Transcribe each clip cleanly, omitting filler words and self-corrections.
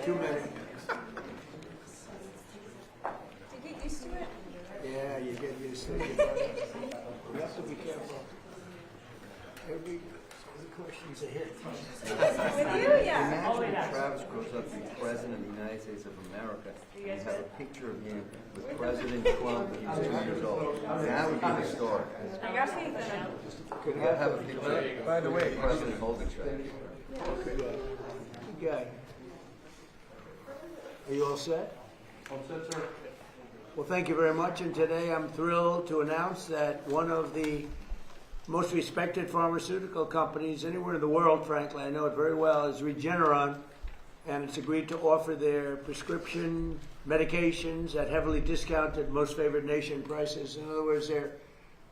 Too many. To get used to it? Yeah, you get used to it. You have to be careful. Every question's a hit. With you, yeah. Imagine Travis grows up to be president of the United States of America, and you have a picture of him with President Trump when he was 2 years old. That would be historic. I got faith in it. Could You gotta have a picture. By the way, of President holding that. Good guy. Are you all set? all set, sir? Well, thank you very much. And today I'm thrilled to announce that one of the most respected pharmaceutical companies anywhere in the world, frankly, I know it very well, is Regeneron. And it's agreed to offer their prescription medications at heavily discounted, most favored nation prices. In other words,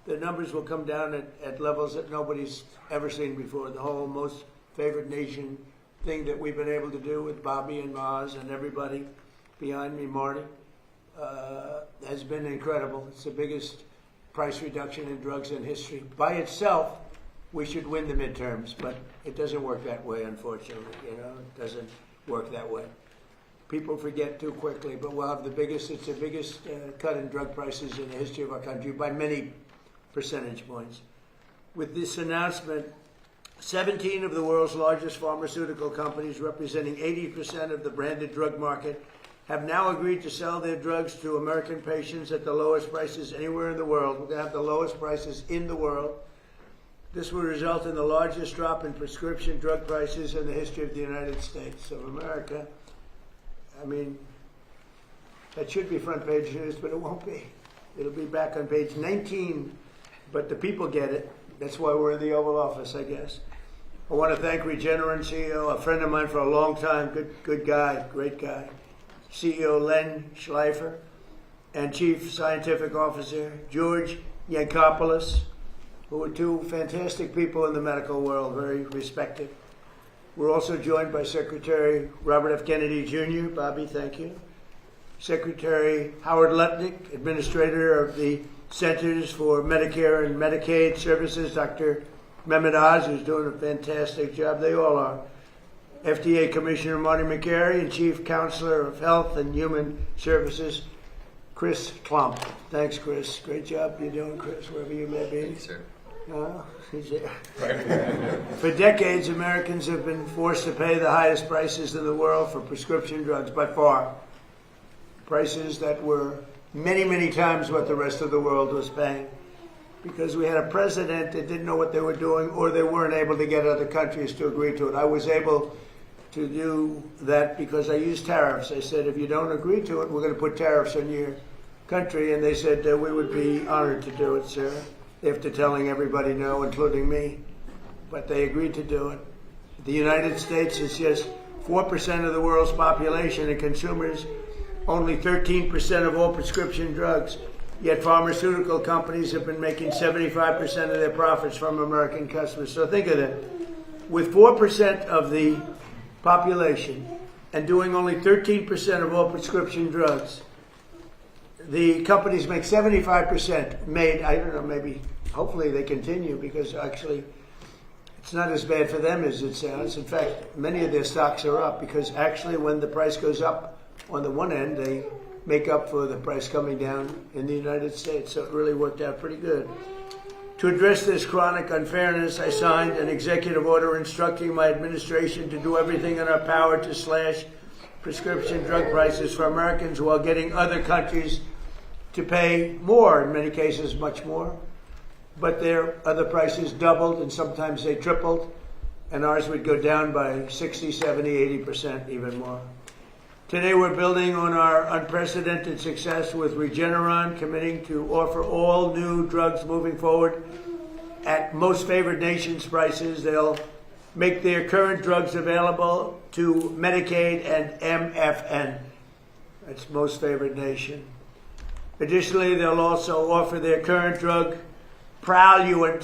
the numbers will come down at levels that nobody's ever seen before. The whole most favored nation thing that we've been able to do with Bobby and Maz and everybody behind me, Marty, has been incredible. It's the biggest price reduction in drugs in history. By itself, we should win the midterms, but it doesn't work that way, unfortunately. You know, it doesn't work that way. People forget too quickly, but we'll have it's the biggest cut in drug prices in the history of our country by many percentage points. With this announcement, 17 of the world's largest pharmaceutical companies, representing 80% of the branded drug market, have now agreed to sell their drugs to American patients at the lowest prices anywhere in the world. We're going to have the lowest prices in the world. This will result in the largest drop in prescription drug prices in the history of the United States of America. I mean, that should be front page news, but it won't be. It'll be back on page 19, but the people get it. That's why we're in the Oval Office, I guess. I want to thank Regeneron CEO, a friend of mine for a long time, good guy, great guy, CEO Len Schleifer, and Chief Scientific Officer George Yankopoulos, who are two fantastic people in the medical world, very respected. We're also joined by Secretary Robert F. Kennedy Jr., Bobby, thank you. Secretary Howard Lutnick, Administrator of the Centers for Medicare and Medicaid Services, Dr. Mehmet, who's doing a fantastic job. They all are. FDA Commissioner Marty McCary and Chief Counselor of Health and Human Services, Chris Klump. Thanks, Chris. Great job you're doing, Chris, wherever you may be. Thank you, sir. He's there. For decades, Americans have been forced to pay the highest prices in the world for prescription drugs, by far. Prices that were many, many times what the rest of the world was paying. Because we had a president that didn't know what they were doing, or they weren't able to get other countries to agree to it. I was able to do that because I used tariffs. I said, if you don't agree to it, we're going to put tariffs on your country. And they said we would be honored to do it, sir, after telling everybody no, including me. But they agreed to do it. The United States is just 4% of the world's population, and consumers only 13% of all prescription drugs. Yet pharmaceutical companies have been making 75% of their profits from American customers. So think of that. With 4% of the population and doing only 13% of all prescription drugs, the companies make 75% made, I don't know, maybe, hopefully they continue, because actually it's not as bad for them as it sounds. In fact, many of their stocks are up, because actually when the price goes up on the one end, they make up for the price coming down in the United States. So it really worked out pretty good. To address this chronic unfairness, I signed an executive order instructing my administration to do everything in our power to slash prescription drug prices for Americans while getting other countries to pay more, in many cases much more. But their other prices doubled, and sometimes they tripled, and ours would go down by 60, 70, 80%, even more. Today we're building on our unprecedented success with Regeneron, committing to offer all new drugs moving forward at most favored nations prices. They'll make their current drugs available to Medicaid and MFN. That's most favored nation. Additionally, they'll also offer their current drug, Praluent,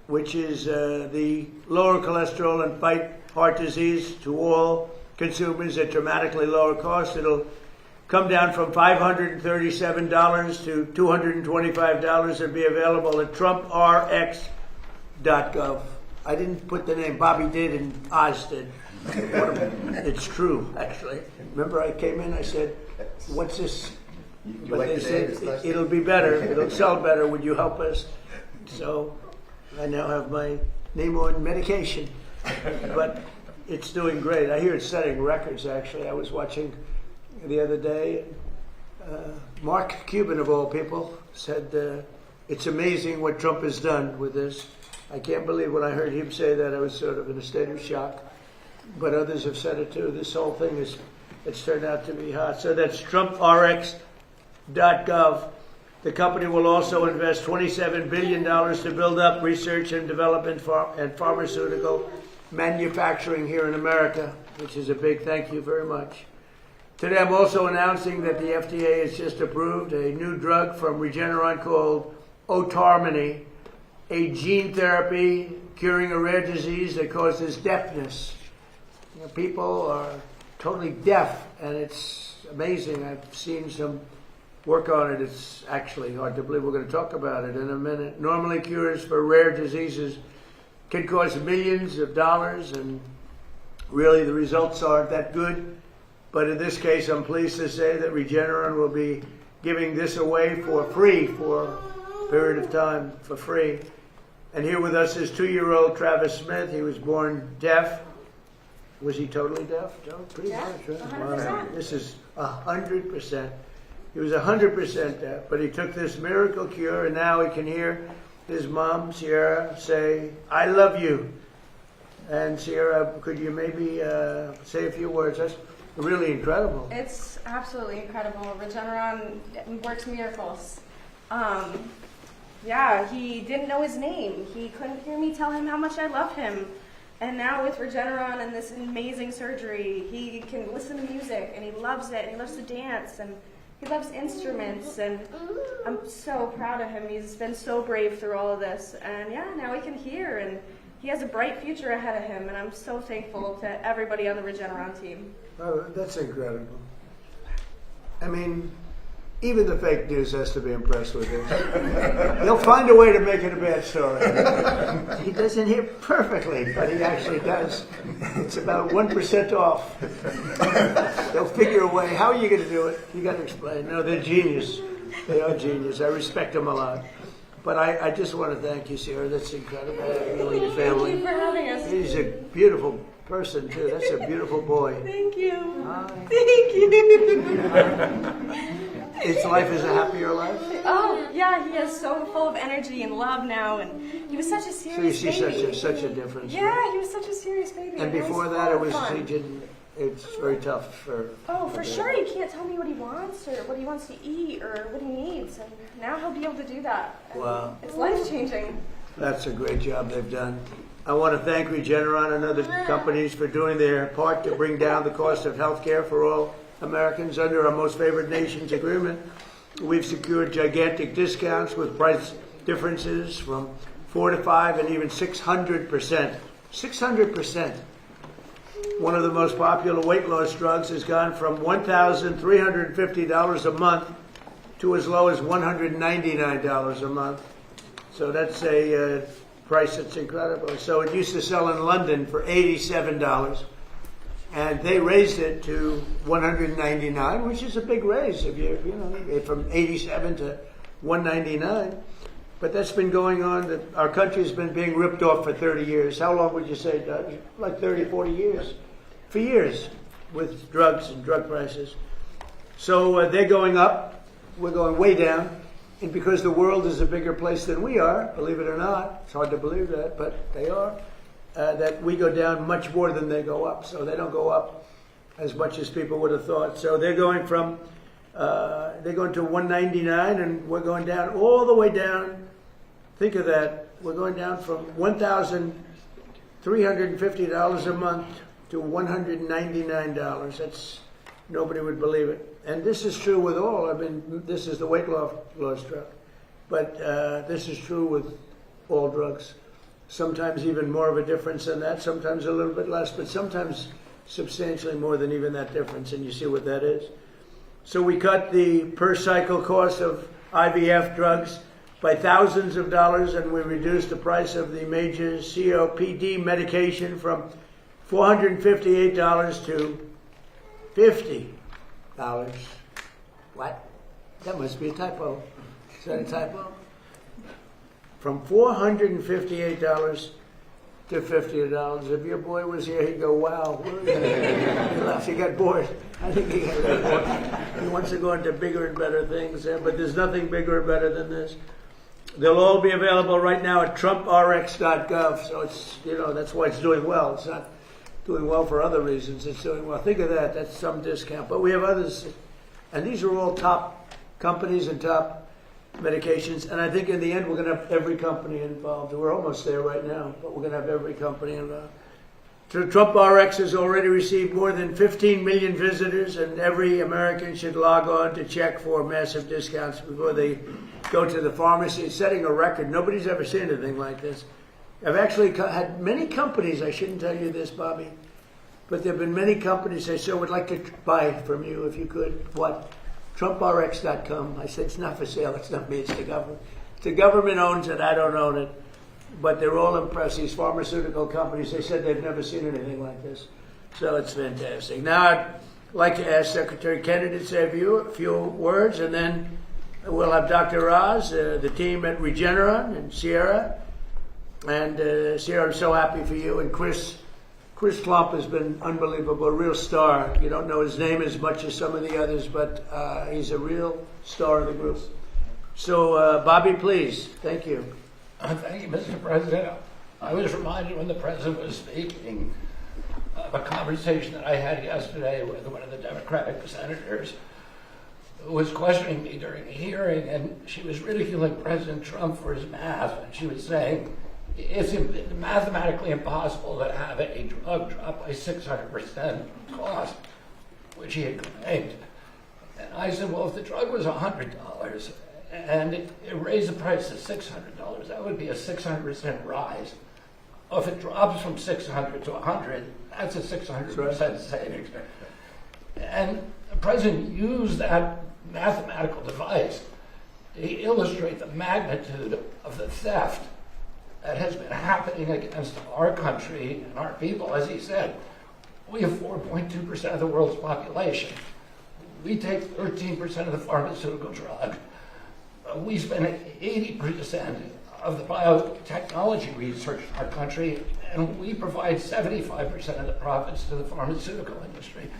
which is the lower cholesterol and fight heart disease, to all consumers at dramatically lower cost. It'll come down from $537 to $225 and be available at TrumpRx.gov. I didn't put the name, Bobby did and Oz did. It's true, actually. Remember, I came in, I said, "What's this?" You But like they the said, name, it's "It'll be better. It'll sell better. Would you help us?" So I now have my name on medication, but it's doing great. I hear it's setting records, actually. I was watching the other day. Mark Cuban, of all people, said, "It's amazing what Trump has done with this." I can't believe when I heard him say that. I was sort of in a state of shock. But others have said it too. This whole thing it's turned out to be hot. So that's TrumpRx.gov. The company will also invest $27 billion to build up research and development and pharmaceutical manufacturing here in America, which is a big thank you very much. Today I'm also announcing that the FDA has just approved a new drug from Regeneron called Otarmany, a gene therapy curing a rare disease that causes deafness. You know, people are totally deaf, and it's amazing. I've seen some work on it. It's actually hard to believe. We're going to talk about it in a minute. Normally, cures for rare diseases can cost millions of dollars, and really the results aren't that good. But in this case, I'm pleased to say that Regeneron will be giving this away for free for a period of time, for free. And here with us is 2-year-old Travis Smith. He was born deaf. Was he totally deaf, Joe? Pretty Yeah, much, right? 100%. Wow. This is 100%. He was 100% deaf, but he took this miracle cure, and now he can hear his mom, Sierra, say, "I love you." And Sierra, could you maybe say a few words? That's really incredible. It's absolutely incredible. Regeneron works miracles. Yeah, he didn't know his name. He couldn't hear me tell him how much I love him. And now with Regeneron and this amazing surgery, he can listen to music, and he loves it, and he loves to dance, and he loves instruments, and I'm so proud of him. He's been so brave through all of this, and yeah, now he can hear, and he has a bright future ahead of him, and I'm so thankful to everybody on the Regeneron team. Oh, that's incredible. I mean, even the fake news has to be impressed with this. They'll find a way to make it a bad story. He doesn't hear perfectly, but he actually does. It's about 1% off. They'll figure a way. How are you going to do it? You got to explain. No, they're genius. They are genius. I respect them a lot. But I just want to thank you, Sierra. That's incredible. You and your family. Thank you for having us. He's a beautiful person, too. That's a beautiful boy. Thank you. Hi. Thank you. His life is a happier life? Oh, yeah, he is so full of energy and love now, and he was such a So you serious see baby. such a difference. Yeah, he was such a serious baby. And was before that, so it was fun. he didn't. It's very tough for. Oh, for sure. He can't tell me what he wants or what he wants to eat or what he needs, and now he'll be able to do that. And Wow. it's life changing. That's a great job they've done. I want to thank Regeneron and other companies for doing their part to bring down the cost of health care for all Americans under our Most Favored Nations agreement. We've secured gigantic discounts with price differences from 4 to 5 and even 600%. 600%. One of the most popular weight loss drugs has gone from $1,350 a month to as low as $199 a month. So that's a price that's incredible. So it used to sell in London for $87. And they raised it to $199, which is a big raise if you know, from $87 to $199. But that's been going on. Our country's been being ripped off for 30 years. How long would you say, Doug? Like 30, 40 years. For years with drugs and drug prices. So they're going up. We're going way down. And because the world is a bigger place than we are, believe it or not, it's hard to believe that, but they are. That we go down much more than they go up. So they don't go up as much as people would have thought. So they're going from, they're going to $199, and we're going down all the way down. Think of that. We're going down from $1,350 a month to $199. That's, nobody would believe it. And this is true with all. I mean, this is the weight loss drug. But this is true with all drugs. Sometimes even more of a difference than that, sometimes a little bit less, but sometimes substantially more than even that difference, and you see what that is. So we cut the per cycle cost of IVF drugs by thousands of dollars, and we reduced the price of the major COPD medication from $458 to $50. What? That must be a typo. Is that a typo? From $458 to $50. If your boy was here, he'd go, wow. He laughed. He got bored. I think he got bored. He wants to go into bigger and better things, but there's nothing bigger or better than this. They'll all be available right now at trumprx.gov. So it's, that's why it's doing well. It's not doing well for other reasons. It's doing well. Think of that. That's some discount. But we have others. And these are all top companies and top medications. And I think in the end, we're going to have every company involved. We're almost there right now, but we're going to have every company involved. Trump RX has already received more than 15 million visitors, and every American should log on to check for massive discounts before they go to the pharmacy. It's setting a record. Nobody's ever seen anything like this. I've actually had many companies, I shouldn't tell you this, Bobby, but there have been many companies say, sir, we'd like to buy from you if you could. What? TrumpRx.com. I said, it's not for sale. It's not me. It's the government. The government owns it. I don't own it. But they're all impressed. These pharmaceutical companies, they said they've never seen anything like this. So it's fantastic. Now, I'd like to ask Secretary Kennedy to say a few words, and then we'll have Dr. Oz, the team at Regeneron, and Sierra. And Sierra, I'm so happy for you. And Chris Klump has been unbelievable, a real star. You don't know his name as much as some of the others, but he's a real star of the group. So, Bobby, please. Thank you. Thank you, Mr. President. I was reminded when the President was speaking of a conversation that I had yesterday with one of the Democratic senators who was questioning me during a hearing, and she was ridiculing President Trump for his math, and she was saying it's mathematically impossible to have a drug drop by 600% cost, which he had claimed. And I said, well, if the drug was $100 and it raised the price to $600, that would be a 600% rise. Well, if it drops from 600 to 100, that's a 600% savings. And the President used that mathematical device to illustrate the magnitude of the theft that has been happening against our country and our people. As he said, we have 4.2% of the world's population. We take 13% of the pharmaceutical drug. We spend 80% of the biotechnology research in our country, and we provide 75% of the profits to the pharmaceutical industry.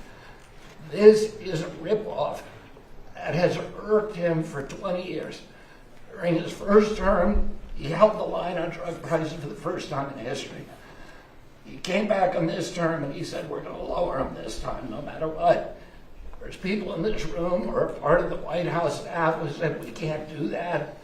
This is a ripoff that has irked him for 20 years. During his first term, he held the line on drug prices for the first time in history. He came back on this term and he said, we're going to lower them this time, no matter what. There's people in this room who are part of the White House staff who said we can't do that.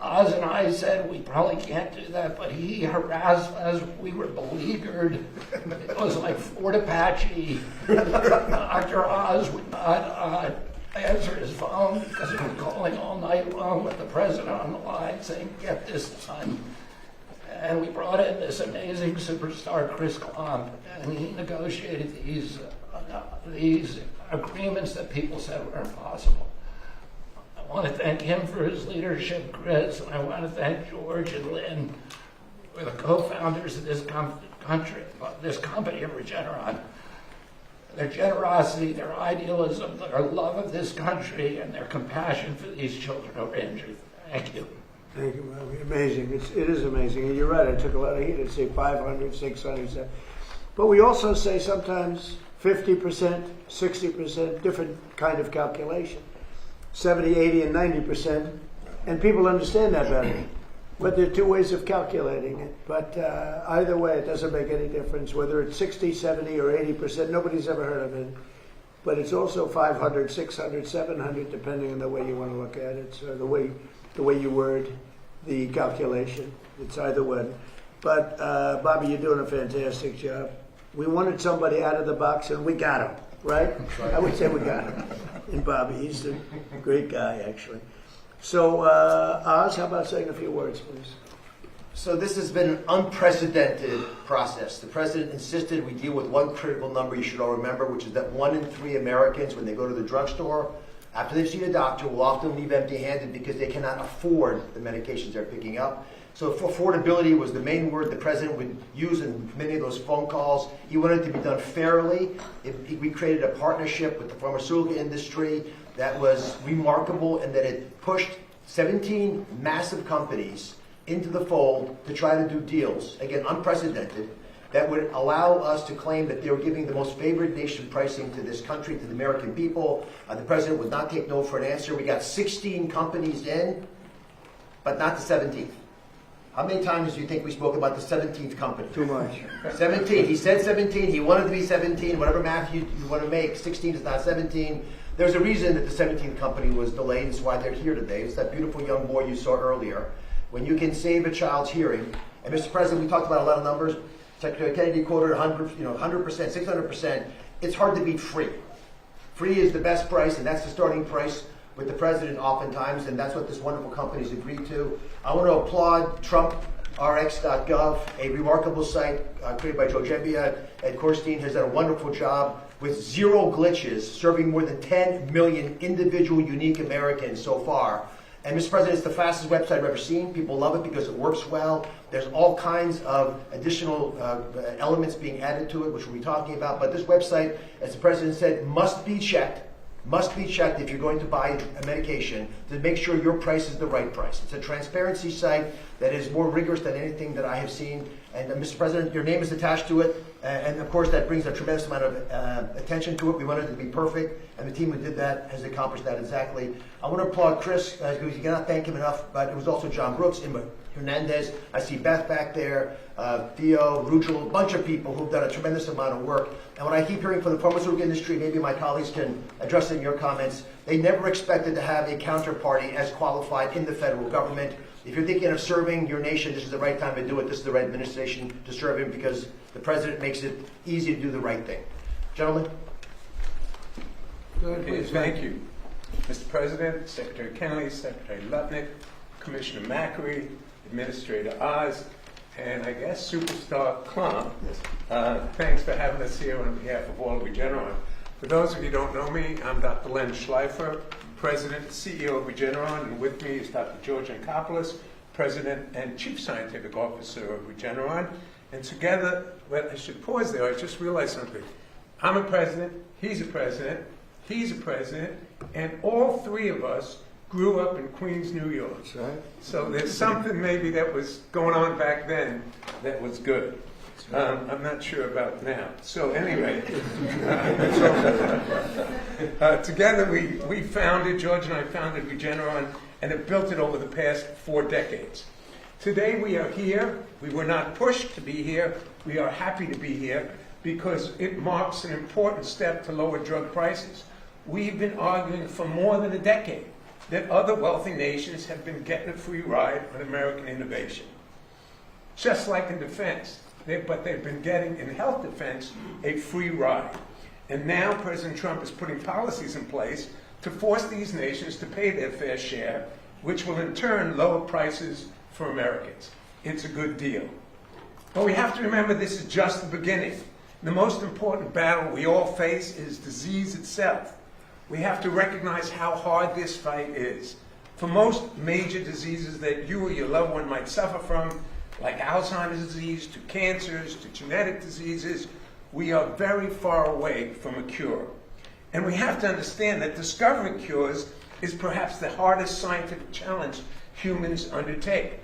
Oz and I said we probably can't do that, but he harassed us. We were beleaguered. It was like Fort Apache. Dr. Oz would not answer his phone because he was calling all night long with the president on the line saying, get this done. And we brought in this amazing superstar, Chris Klump, and he negotiated these agreements that people said were impossible. I want to thank him for his leadership, Chris, and I want to thank George and Lynn, who are the co-founders of this company of Regeneron. Their generosity, their idealism, their love of this country, and their compassion for these children who are injured. Thank you. Thank you, Bobby. Amazing. It is amazing. And you're right, I took a lot of heat. I'd say 500, 600. But we also say sometimes 50%, 60%, different kind of calculation. 70, 80, and 90%. And people understand that better. But there are two ways of calculating it. But either way, it doesn't make any difference. Whether it's 60, 70, or 80%, nobody's ever heard of it. But it's also 500, 600, 700, depending on the way you want to look at it. So the way you word the calculation. It's either one. But Bobby, you're doing a fantastic job. We wanted somebody out of the box, and we got him, right? I would say we got him. And Bobby, he's a great guy, actually. So, Oz, how about saying a few words, please? So this has been an unprecedented process. The president insisted we deal with one critical number you should all remember, which is that 1 in 3 Americans, when they go to the drugstore, after they've seen a doctor, will often leave empty-handed because they cannot afford the medications they're picking up. So affordability was the main word the president would use in many of those phone calls. He wanted it to be done fairly. We created a partnership with the pharmaceutical industry that was remarkable in that it pushed 17 massive companies into the fold to try to do deals, again, unprecedented, that would allow us to claim that they were giving the most favored nation pricing to this country, to the American people. The president would not take no for an answer. We got 16 companies in, but not the 17th. How many times do you think we spoke about the 17th company? Too much. 17. He said 17. He wanted to be 17. Whatever math you want to make, 16 is not 17. There's a reason that the 17th company was delayed. That's why they're here today. It's that beautiful young boy you saw earlier. When you can save a child's hearing, and Mr. President, we talked about a lot of numbers. Secretary Kennedy quoted 100%, 600%. It's hard to beat free. Free is the best price, and that's the starting price with the president oftentimes, and that's what this wonderful company's agreed to. I want to applaud TrumpRx.gov, a remarkable site created by Joe Gebbia. Ed Korstein has done a wonderful job with zero glitches, serving more than 10 million individual unique Americans so far. And Mr. President, it's the fastest website I've ever seen. People love it because it works well. There's all kinds of additional elements being added to it, which we'll be talking about. But this website, as the President said, must be checked if you're going to buy a medication to make sure your price is the right price. It's a transparency site that is more rigorous than anything that I have seen. And Mr. President, your name is attached to it. And of course, that brings a tremendous amount of attention to it. We wanted it to be perfect, and the team who did that has accomplished that exactly. I want to applaud Chris, because you cannot thank him enough, but it was also John Brooks, Hernandez. I see Beth back there, Theo, Rugel, a bunch of people who've done a tremendous amount of work. And what I keep hearing from the pharmaceutical industry, maybe my colleagues can address it in your comments, they never expected to have a counterparty as qualified in the federal government. If you're thinking of serving your nation, this is the right time to do it. This is the right administration to serve him because the president makes it easy to do the right thing. Gentlemen? Go ahead, please. Thank you. Mr. President, Secretary Kennedy, Secretary Lutnick, Commissioner Macri, Administrator Oz, and I guess Superstar Klum. Thanks for having us here on behalf of all of Regeneron. For those of you who don't know me, I'm Dr. Len Schleifer, President and CEO of Regeneron, and with me is Dr. George Yancopoulos, President and Chief Scientific Officer of Regeneron. And together, well, I should pause there, I just realized something. I'm a president, he's a president, and all three of us grew up in Queens, New York. That's right. So there's something maybe that was going on back then that was good. I'm not sure about now. So anyway, together we founded, George and I founded Regeneron, and have built it over the past 4 decades. Today we are here. We were not pushed to be here. We are happy to be here because it marks an important step to lower drug prices. We've been arguing for more than a decade that other wealthy nations have been getting a free ride on American innovation. Just like in defense, but they've been getting in health defense a free ride. And now President Trump is putting policies in place to force these nations to pay their fair share, which will in turn lower prices for Americans. It's a good deal. But we have to remember this is just the beginning. The most important battle we all face is disease itself. We have to recognize how hard this fight is. For most major diseases that you or your loved one might suffer from, like Alzheimer's disease, to cancers, to genetic diseases, we are very far away from a cure. And we have to understand that discovering cures is perhaps the hardest scientific challenge humans undertake.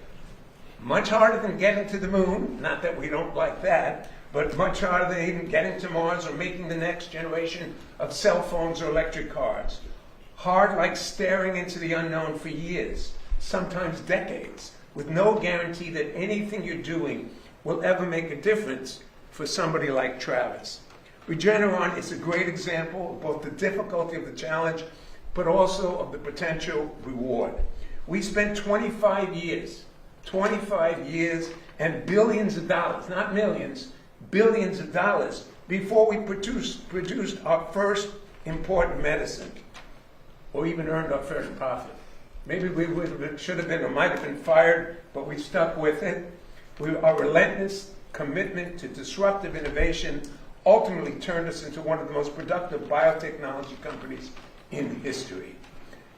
Much harder than getting to the moon, not that we don't like that, but much harder than even getting to Mars or making the next generation of cell phones or electric cars. Hard like staring into the unknown for years, sometimes decades, with no guarantee that anything you're doing will ever make a difference for somebody like Travis. Regeneron is a great example of both the difficulty of the challenge, but also of the potential reward. We spent 25 years and billions of dollars, not millions, billions of dollars before we produced our first important medicine, or even earned our first profit. Maybe we should have been or might have been fired, but we stuck with it. Our relentless commitment to disruptive innovation ultimately turned us into one of the most productive biotechnology companies in history.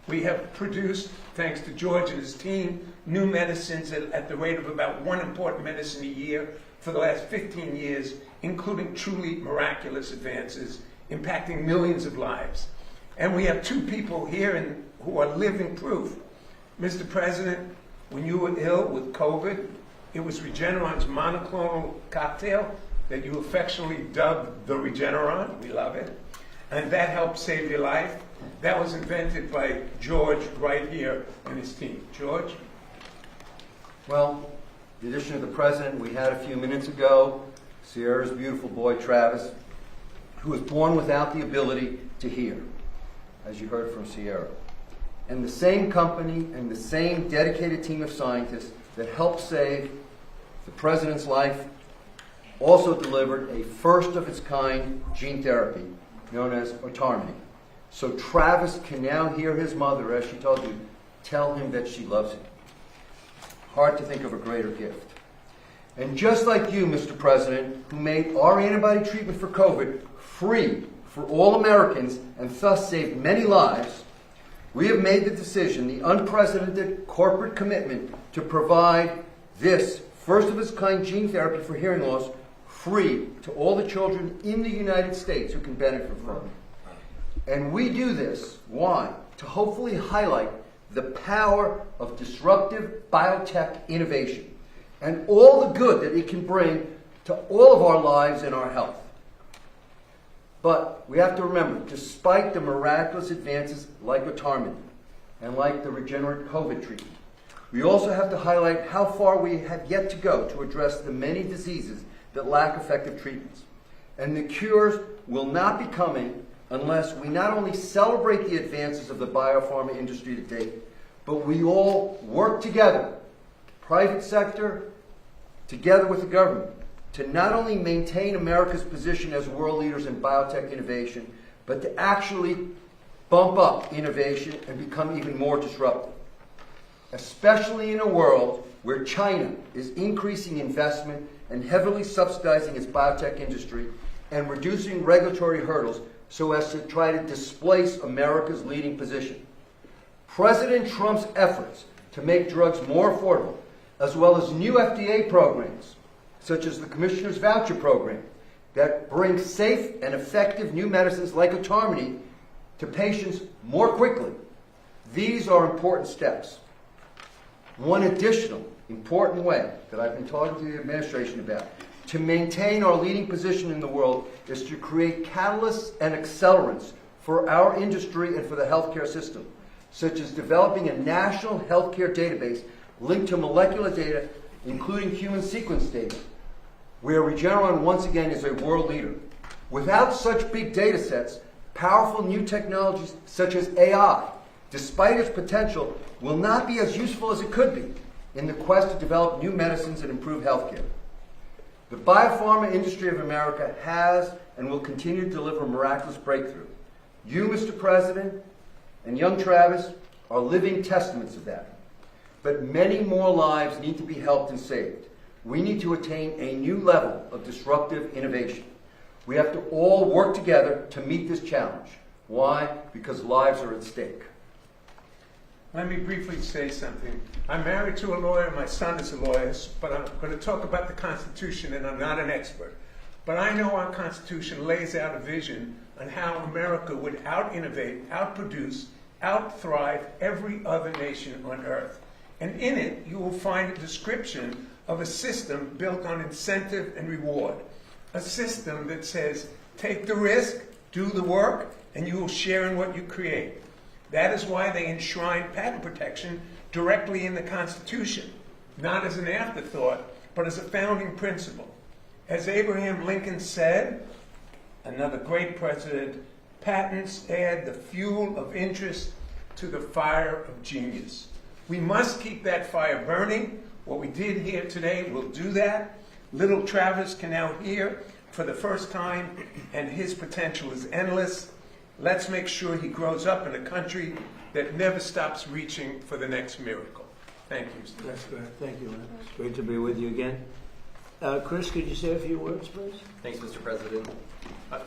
We have produced, thanks to George and his team, new medicines at the rate of about one important medicine a year for the last 15 years, including truly miraculous advances impacting millions of lives. And we have two people here who are living proof. Mr. President, when you were ill with COVID, it was Regeneron's monoclonal cocktail that you affectionately dubbed the Regeneron. We love it. And that helped save your life. That was invented by George right here and his team. George? Well, in addition to the president, we had a few minutes ago Sierra's beautiful boy, Travis, who was born without the ability to hear, as you heard from Sierra. And the same company and the same dedicated team of scientists that helped save the president's life also delivered a first-of-its-kind gene therapy known as Attendees. So Travis can now hear his mother, as she told you, tell him that she loves him. Hard to think of a greater gift. And just like you, Mr. President, who made our antibody treatment for COVID free for all Americans and thus saved many lives, we have made the decision, the unprecedented corporate commitment, to provide this first-of-its-kind gene therapy for hearing loss free to all the children in the United States who can benefit from it. And we do this, why? To hopefully highlight the power of disruptive biotech innovation and all the good that it can bring to all of our lives and our health. But we have to remember, despite the miraculous advances like Attendees and like the Regeneron COVID treatment, we also have to highlight how far we have yet to go to address the many diseases that lack effective treatments. And the cures will not be coming unless we not only celebrate the advances of the biopharma industry to date, but we all work together, private sector, together with the government, to not only maintain America's position as world leaders in biotech innovation, but to actually bump up innovation and become even more disruptive. Especially in a world where China is increasing investment and heavily subsidizing its biotech industry and reducing regulatory hurdles so as to try to displace America's leading position. President Trump's efforts to make drugs more affordable, as well as new FDA programs, such as the Commissioner's Voucher Program, that bring safe and effective new medicines like Attendees to patients more quickly. These are important steps. One additional important way that I've been talking to the administration about to maintain our leading position in the world is to create catalysts and accelerants for our industry and for the healthcare system, such as developing a national healthcare database linked to molecular data, including human sequence data, where Regeneron once again is a world leader. Without such big data sets, powerful new technologies such as AI, despite its potential, will not be as useful as it could be in the quest to develop new medicines and improve healthcare. The biopharma industry of America has and will continue to deliver miraculous breakthrough. You, Mr. President, and young Travis are living testaments of that. But many more lives need to be helped and saved. We need to attain a new level of disruptive innovation. We have to all work together to meet this challenge. Why? Because lives are at stake. Let me briefly say something. I'm married to a lawyer, my son is a lawyer, but I'm going to talk about the Constitution, and I'm not an expert. But I know our Constitution lays out a vision on how America would out-innovate, out-produce, out-thrive every other nation on earth. And in it, you will find a description of a system built on incentive and reward. A system that says, take the risk, do the work, and you will share in what you create. That is why they enshrine patent protection directly in the Constitution, not as an afterthought, but as a founding principle. As Abraham Lincoln said, another great president, patents add the fuel of interest to the fire of genius. We must keep that fire burning. What we did here today will do that. Little Travis can now hear for the first time, and his potential is endless. Let's make sure he grows up in a country that never stops reaching for the next miracle. Thank you, Mr. That's great. Thank you, Lynn. It's great to be with you again. Chris, could you say a few words, please? Thanks, Mr. President.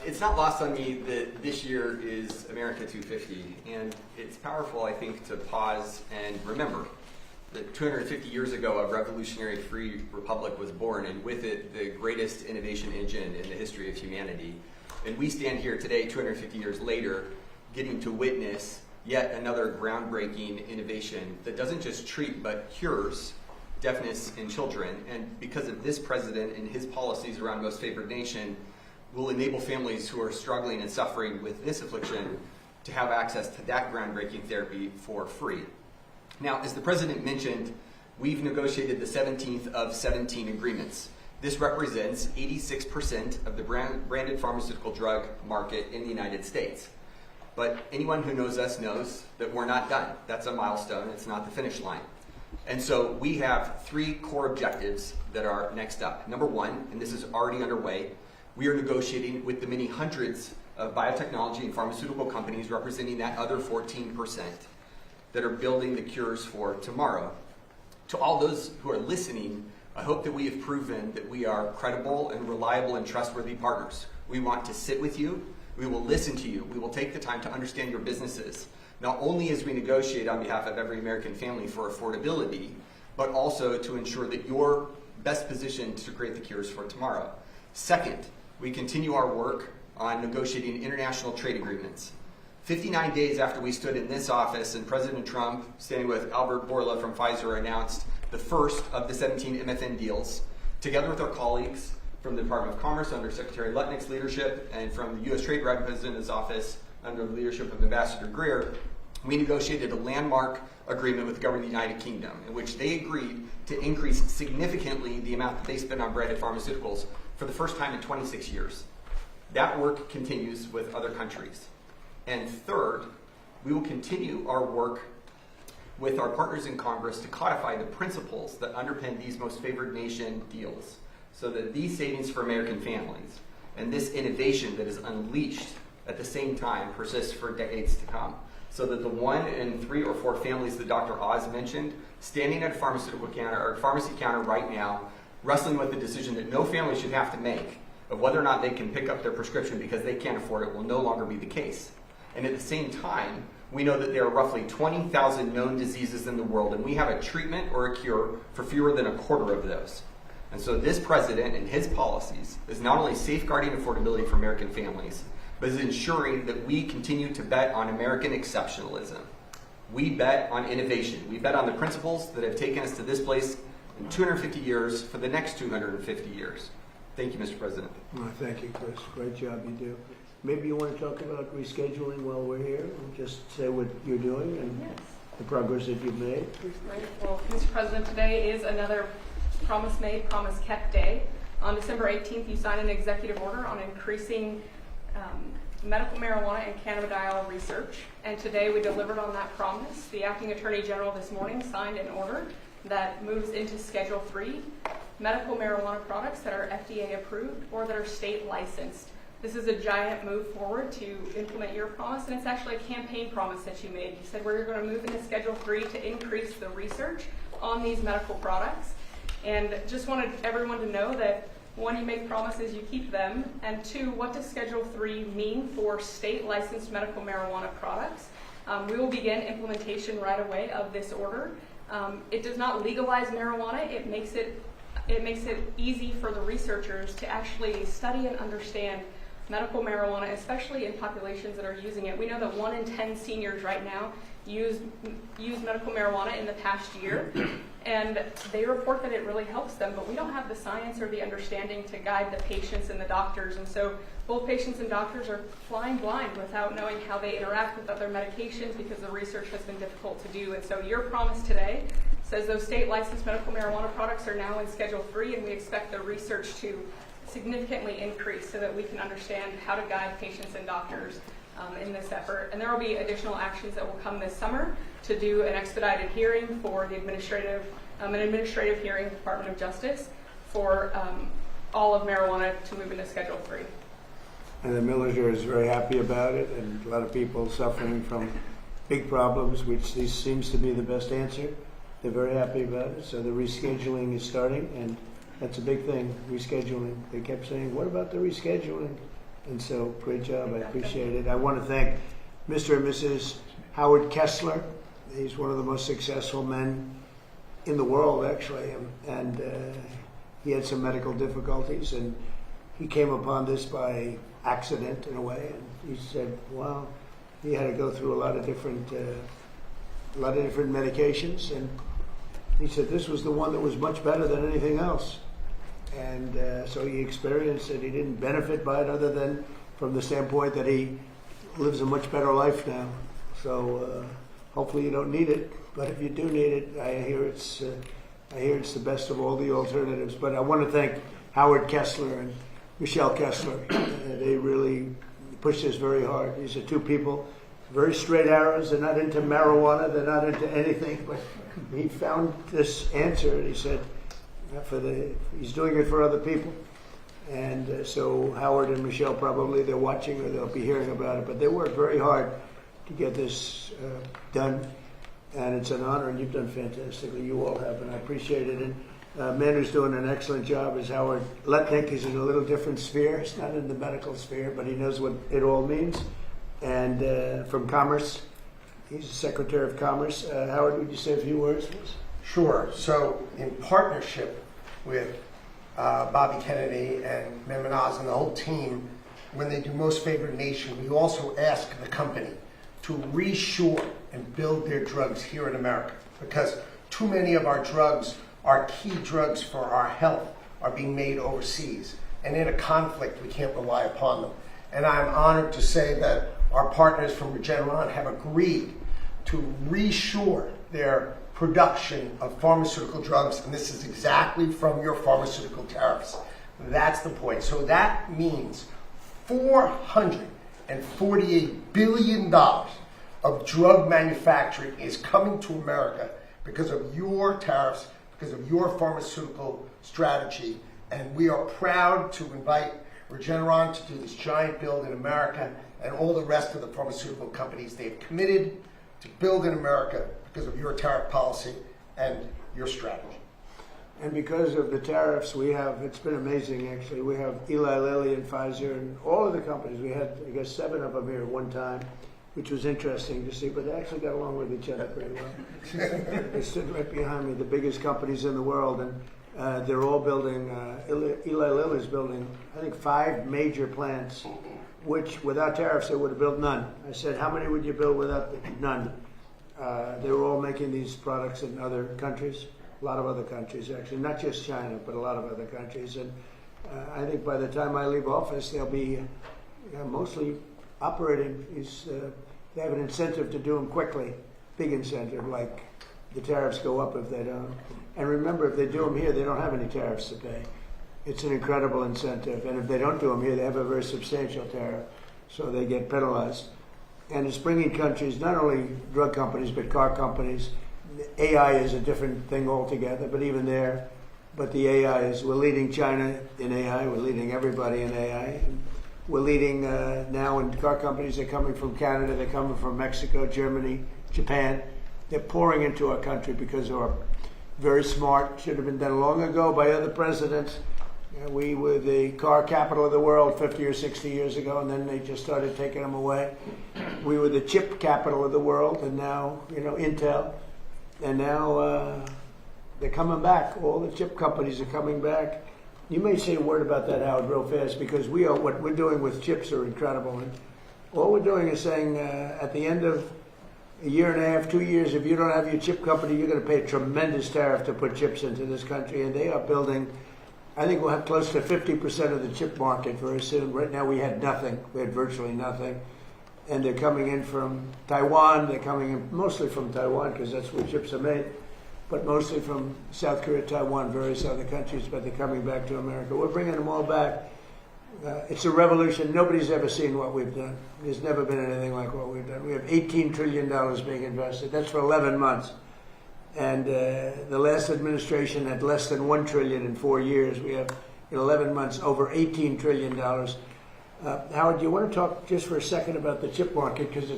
It's not lost on me that this year is America 250, and it's powerful, I think, to pause and remember that 250 years ago, a revolutionary free republic was born, and with it, the greatest innovation engine in the history of humanity. And we stand here today, 250 years later, getting to witness yet another groundbreaking innovation that doesn't just treat but cures deafness in children. And because of this president and his policies around most favored nation, will enable families who are struggling and suffering with this affliction to have access to that groundbreaking therapy for free. Now, as the president mentioned, we've negotiated the 17th of 17 agreements. This represents 86% of the branded pharmaceutical drug market in the United States. But anyone who knows us knows that we're not done. That's a milestone. It's not the finish line. And so we have 3 core objectives that are next up. Number 1, and this is already underway, we are negotiating with the many hundreds of biotechnology and pharmaceutical companies representing that other 14% that are building the cures for tomorrow. To all those who are listening, I hope that we have proven that we are credible and reliable and trustworthy partners. We want to sit with you. We will listen to you. We will take the time to understand your businesses, not only as we negotiate on behalf of every American family for affordability, but also to ensure that you're best positioned to create the cures for tomorrow. Second, we continue our work on negotiating international trade agreements. 59 days after we stood in this office and President Trump, standing with Albert Bourla from Pfizer, announced the first of the 17 MFN deals, together with our colleagues from the Department of Commerce under Secretary Lutnick's leadership and from the U.S. Trade Representative's office under the leadership of Ambassador Greer, we negotiated a landmark agreement with the government of the United Kingdom in which they agreed to increase significantly the amount that they spend on branded pharmaceuticals for the first time in 26 years. That work continues with other countries. And third, we will continue our work with our partners in Congress to codify the principles that underpin these most favored nation deals so that these savings for American families and this innovation that is unleashed at the same time persists for decades to come. So that the 1 in 3 or 4 families that Dr. Oz mentioned, standing at a pharmaceutical counter or pharmacy counter right now, wrestling with the decision that no family should have to make of whether or not they can pick up their prescription because they can't afford it will no longer be the case. And at the same time, we know that there are roughly 20,000 known diseases in the world, and we have a treatment or a cure for fewer than a quarter of those. And so this president and his policies is not only safeguarding affordability for American families, but is ensuring that we continue to bet on American exceptionalism. We bet on innovation. We bet on the principles that have taken us to this place in 250 years for the next 250 years. Thank you, Mr. President. Well, thank you, Chris. Great job you do. Maybe you want to talk about rescheduling while we're here and just say what you're doing and Yes. the progress that you've made. Right. Well, Mr. President, today is another promise made, promise kept day. On December 18th, you signed an executive order on increasing medical marijuana and cannabidiol research, and today we delivered on that promise. The Acting Attorney General this morning signed an order that moves into Schedule 3, medical marijuana products that are FDA approved or that are state licensed. This is a giant move forward to implement your promise, and it's actually a campaign promise that you made. You said we're going to move into Schedule 3 to increase the research on these medical products. And just wanted everyone to know that 1, you make promises, you keep them, and 2, what does Schedule 3 mean for state licensed medical marijuana products? We will begin implementation right away of this order. It does not legalize marijuana. It makes it easy for the researchers to actually study and understand medical marijuana, especially in populations that are using it. We know that 1 in 10 seniors right now use medical marijuana in the past year, and they report that it really helps them, but we don't have the science or the understanding to guide the patients and the doctors, and so both patients and doctors are flying blind without knowing how they interact with other medications because the research has been difficult to do. And so your promise today says those state licensed medical marijuana products are now in Schedule 3, and we expect the research to significantly increase so that we can understand how to guide patients and doctors in this effort. And there will be additional actions that will come this summer to do an expedited hearing for the administrative hearing of the Department of Justice for all of marijuana to move into Schedule 3. And the military is very happy about it, and a lot of people suffering from big problems, which this seems to be the best answer. They're very happy about it. So the rescheduling is starting, and that's a big thing, rescheduling. They kept saying, what about the rescheduling? And so, great job. I appreciate it. I want to thank Mr. and Mrs. Howard Kessler. He's one of the most successful men in the world, actually. And he had some medical difficulties, and he came upon this by accident, in a way. And he said, well, he had to go through a lot of different medications. And he said this was the one that was much better than anything else. And so he experienced it. He didn't benefit by it other than from the standpoint that he lives a much better life now. So hopefully you don't need it, but if you do need it, I hear it's the best of all the alternatives. But I want to thank Howard Kessler and Michelle Kessler. They really pushed this very hard. These are two people, very straight arrows. They're not into marijuana. They're not into anything. But he found this answer, and he said, he's doing it for other people. And so Howard and Michelle, probably they're watching or they'll be hearing about it, but they worked very hard to get this done, and it's an honor, and you've done fantastically. You all have, and I appreciate it. And a man who's doing an excellent job is Howard Lutnick. He's in a little different sphere. He's not in the medical sphere, but he knows what it all means. And from Commerce, he's the Secretary of Commerce. Howard, would you say a few words, please? Sure. So in partnership with Bobby Kennedy and Mehmet and the whole team, when they do Most Favored Nation, we also ask the company to reshore and build their drugs here in America, because too many of our drugs, our key drugs for our health, are being made overseas. And in a conflict, we can't rely upon them. And I'm honored to say that our partners from Regeneron have agreed to reshore their production of pharmaceutical drugs, and this is exactly from your pharmaceutical tariffs. That's the point. So that means $448 billion of drug manufacturing is coming to America because of your tariffs, because of your pharmaceutical strategy, and we are proud to invite Regeneron to do this giant build in America, and all the rest of the pharmaceutical companies. They've committed to build in America because of your tariff policy and your strategy. And because of the tariffs, it's been amazing actually. We have Eli Lilly and Pfizer and all of the companies. We had, I guess, 7 of them here at one time, which was interesting to see, but they actually got along with each other pretty well. They stood right behind me, the biggest companies in the world, and they're all building, Eli Lilly is building, I think, 5 major plants, which without tariffs they would have built none. I said, how many would you build without none? They were all making these products in other countries, a lot of other countries actually, not just China, but a lot of other countries. And I think by the time I leave office, they'll be mostly operating. They have an incentive to do them quickly, big incentive, like the tariffs go up if they don't. And remember, if they do them here, they don't have any tariffs to pay. It's an incredible incentive. And if they don't do them here, they have a very substantial tariff, so they get penalized. And it's bringing countries, not only drug companies, but car companies. AI is a different thing altogether, but even there, but the AI is, we're leading China in AI, we're leading everybody in AI. We're leading now in car companies. They're coming from Canada, they're coming from Mexico, Germany, Japan. They're pouring into our country because we're very smart. Should have been done long ago by other presidents. We were the car capital of the world 50 or 60 years ago, and then they just started taking them away. We were the chip capital of the world, and now, Intel. And now they're coming back. All the chip companies are coming back. You may say a word about that, Howard, real fast, because what we're doing with chips are incredible. And all we're doing is saying at the end of a year and a half, 2 years, if you don't have your chip company, you're going to pay a tremendous tariff to put chips into this country. And they are building, I think we'll have close to 50% of the chip market very soon. Right now we had nothing. We had virtually nothing. And they're coming in from Taiwan. They're coming in mostly from Taiwan because that's where chips are made, but mostly from South Korea, Taiwan, various other countries, but they're coming back to America. We're bringing them all back. It's a revolution. Nobody's ever seen what we've done. There's never been anything like what we've done. We have $18 trillion being invested. That's for 11 months. And the last administration had less than $1 trillion in 4 years. We have, in 11 months, over $18 trillion. Howard, do you want to talk just for a second about the chip market, because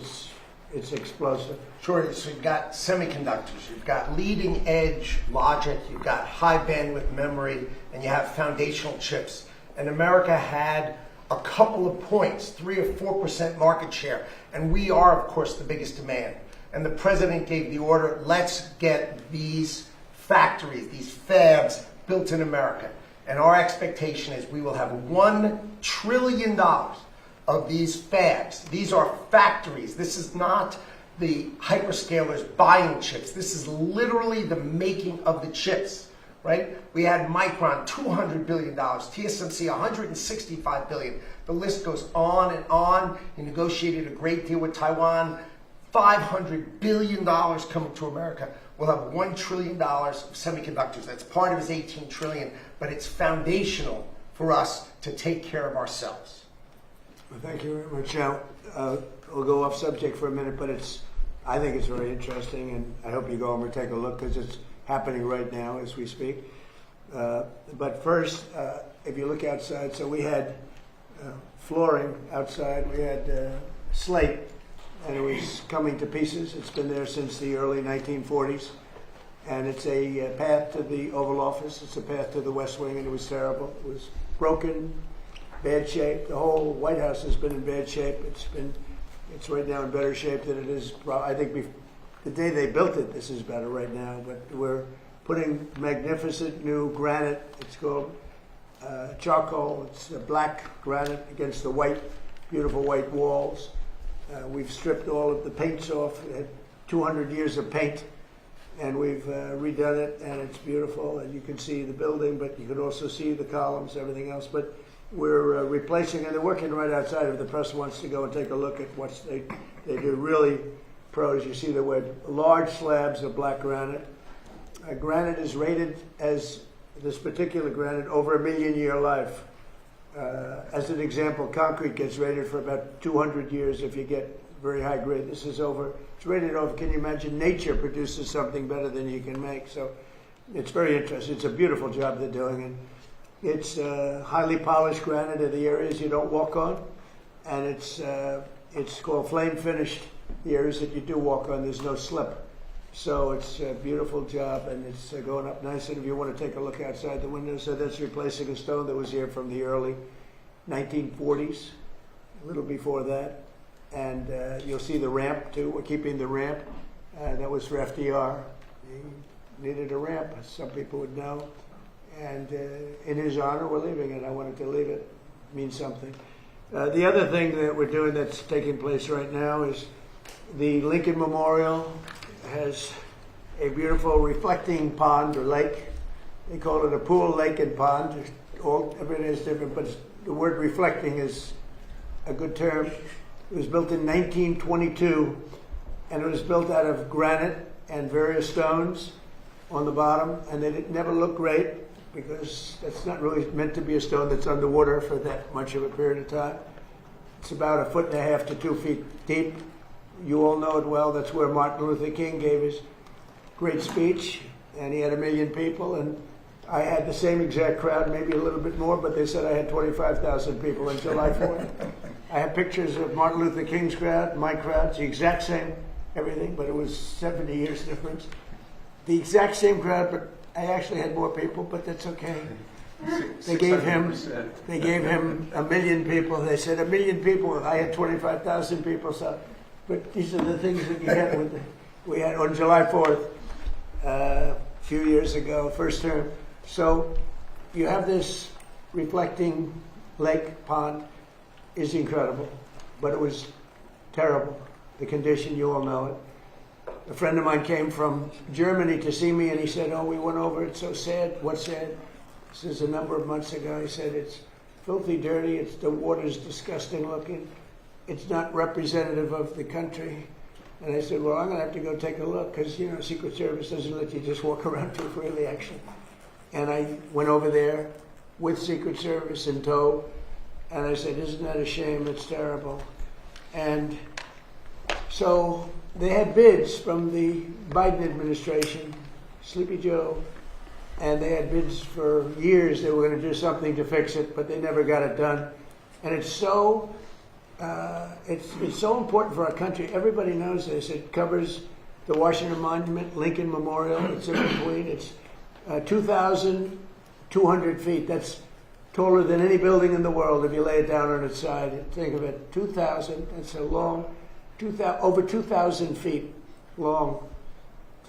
it's explosive? Sure. So you've got semiconductors, you've got leading edge logic, you've got high bandwidth memory, and you have foundational chips. And America had a couple of points, 3 or 4% market share. And we are, of course, the biggest demand. And the president gave the order, let's get these factories, these fabs built in America. And our expectation is we will have $1 trillion of these fabs. These are factories. This is not the hyperscalers buying chips. This is literally the making of the chips, right? We had Micron, $200 billion, TSMC, $165 billion. The list goes on and on. He negotiated a great deal with Taiwan, $500 billion coming to America. We'll have $1 trillion of semiconductors. That's part of his $18 trillion, but it's foundational for us to take care of ourselves. Well, thank you very much. Now, we'll go off subject for a minute, but I think it's very interesting, and I hope you go over and take a look because it's happening right now as we speak. But first, if you look outside, so we had flooring outside, we had slate, and it was coming to pieces. It's been there since the early 1940s, and it's a path to the Oval Office. It's a path to the West Wing, and it was terrible. It was broken, bad shape. The whole White House has been in bad shape. It's right now in better shape than it is. I think the day they built it, this is better right now. But we're putting magnificent new granite. It's called charcoal. It's a black granite against the white, beautiful white walls. We've stripped all of the paints off. It had 200 years of paint, and we've redone it, and it's beautiful. And you can see the building, but you can also see the columns, everything else. But we're replacing, and they're working right outside if the press wants to go and take a look at what they do. Really pros. You see the word large slabs of black granite. Granite is rated as, this particular granite, over 1 million year life. As an example, concrete gets rated for about 200 years if you get very high grade. This is it's rated over. Can you imagine? Nature produces something better than you can make. So it's very interesting. It's a beautiful job they're doing. And it's highly polished granite in the areas you don't walk on. And it's called flame finished, the areas that you do walk on, there's no slip. So it's a beautiful job, and it's going up nice. And if you want to take a look outside the window, so that's replacing a stone that was here from the early 1940s, a little before that. And you'll see the ramp, too. We're keeping the ramp. That was for FDR. He needed a ramp, as some people would know. And in his honor, we're leaving it. I wanted to leave it. It means something. The other thing that we're doing that's taking place right now is the Lincoln Memorial has a beautiful reflecting pond or lake. They call it a pool, lake, and pond. Everything is different, but the word reflecting is a good term. It was built in 1922, and it was built out of granite and various stones on the bottom, and it never looked great because that's not really meant to be a stone that's underwater for that much of a period of time. It's about 1.5 to 2 feet deep. You all know it well. That's where Martin Luther King gave his great speech, and he had 1 million people, and I had the same exact crowd, maybe a little bit more, but they said I had 25,000 people on July 4th. I have pictures of Martin Luther King's crowd, my crowd, the exact same, everything, but it was 70 years difference. The exact same crowd, but I actually had more people, but that's okay. They gave him 1 million people. They said 1 million people. I had 25,000 people. So, but these are the things that you get with we had on July 4th a few years ago, first term. So you have this reflecting lake pond is incredible, but it was terrible. The condition, you all know it. A friend of mine came from Germany to see me, and he said, "Oh, we went over. It's so sad." What's sad? This is a number of months ago. He said, "It's filthy, dirty. The water's disgusting looking. It's not representative of the country." And I said, "Well, I'm going to have to go take a look because, Secret Service doesn't let you just walk around too freely, actually." And I went over there with Secret Service in tow, and I said, "Isn't that a shame? It's terrible." And so they had bids from the Biden administration, Sleepy Joe, and they had bids for years. They were going to do something to fix it, but they never got it done. And it's so important for our country. Everybody knows this. It covers the Washington Monument, Lincoln Memorial. It's in between. It's 2,200 feet. That's taller than any building in the world if you lay it down on its side. Think of it, 2,000, it's a long, over 2,000 feet long.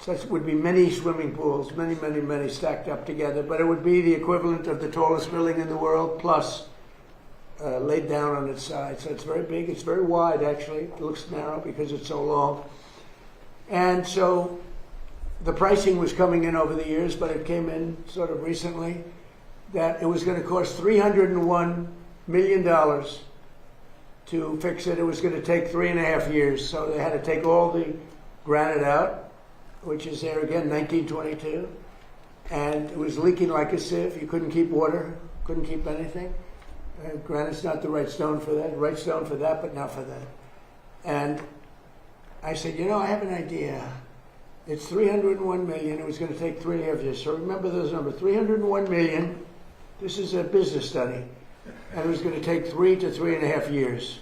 Such would be many swimming pools, many stacked up together, but it would be the equivalent of the tallest building in the world, plus laid down on its side. So it's very big, it's very wide actually. It looks narrow because it's so long. And so the pricing was coming in over the years, but it came in sort of recently that it was going to cost $301 million to fix it. It was going to take 3.5 years. So they had to take all the granite out, which is there again, 1922. And it was leaking like a sieve. You couldn't keep water, couldn't keep anything. Granite's not the right stone for that. Right stone for that, but not for that. And I said, you know, I have an idea. It's $301 million. It was going to take 3.5 years. So remember those numbers, $301 million. This is a business study. And it was going to take 3 to 3.5 years.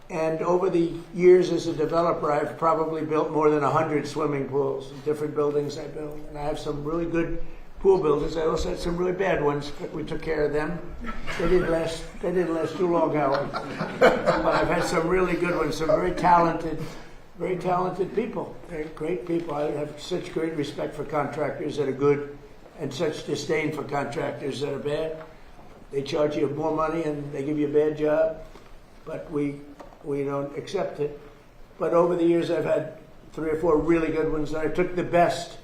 And over the years as a developer, I've probably built more than 100 swimming pools, different buildings I built. And I have some really good pool builders. I also had some really bad ones, but we took care of them. They didn't last too long, Howard. But I've had some really good ones, some very talented people. They're great people. I have such great respect for contractors that are good and such disdain for contractors that are bad. They charge you more money and they give you a bad job, but we don't accept it. But over the years, I've had 3 or 4 really good ones. And I took the best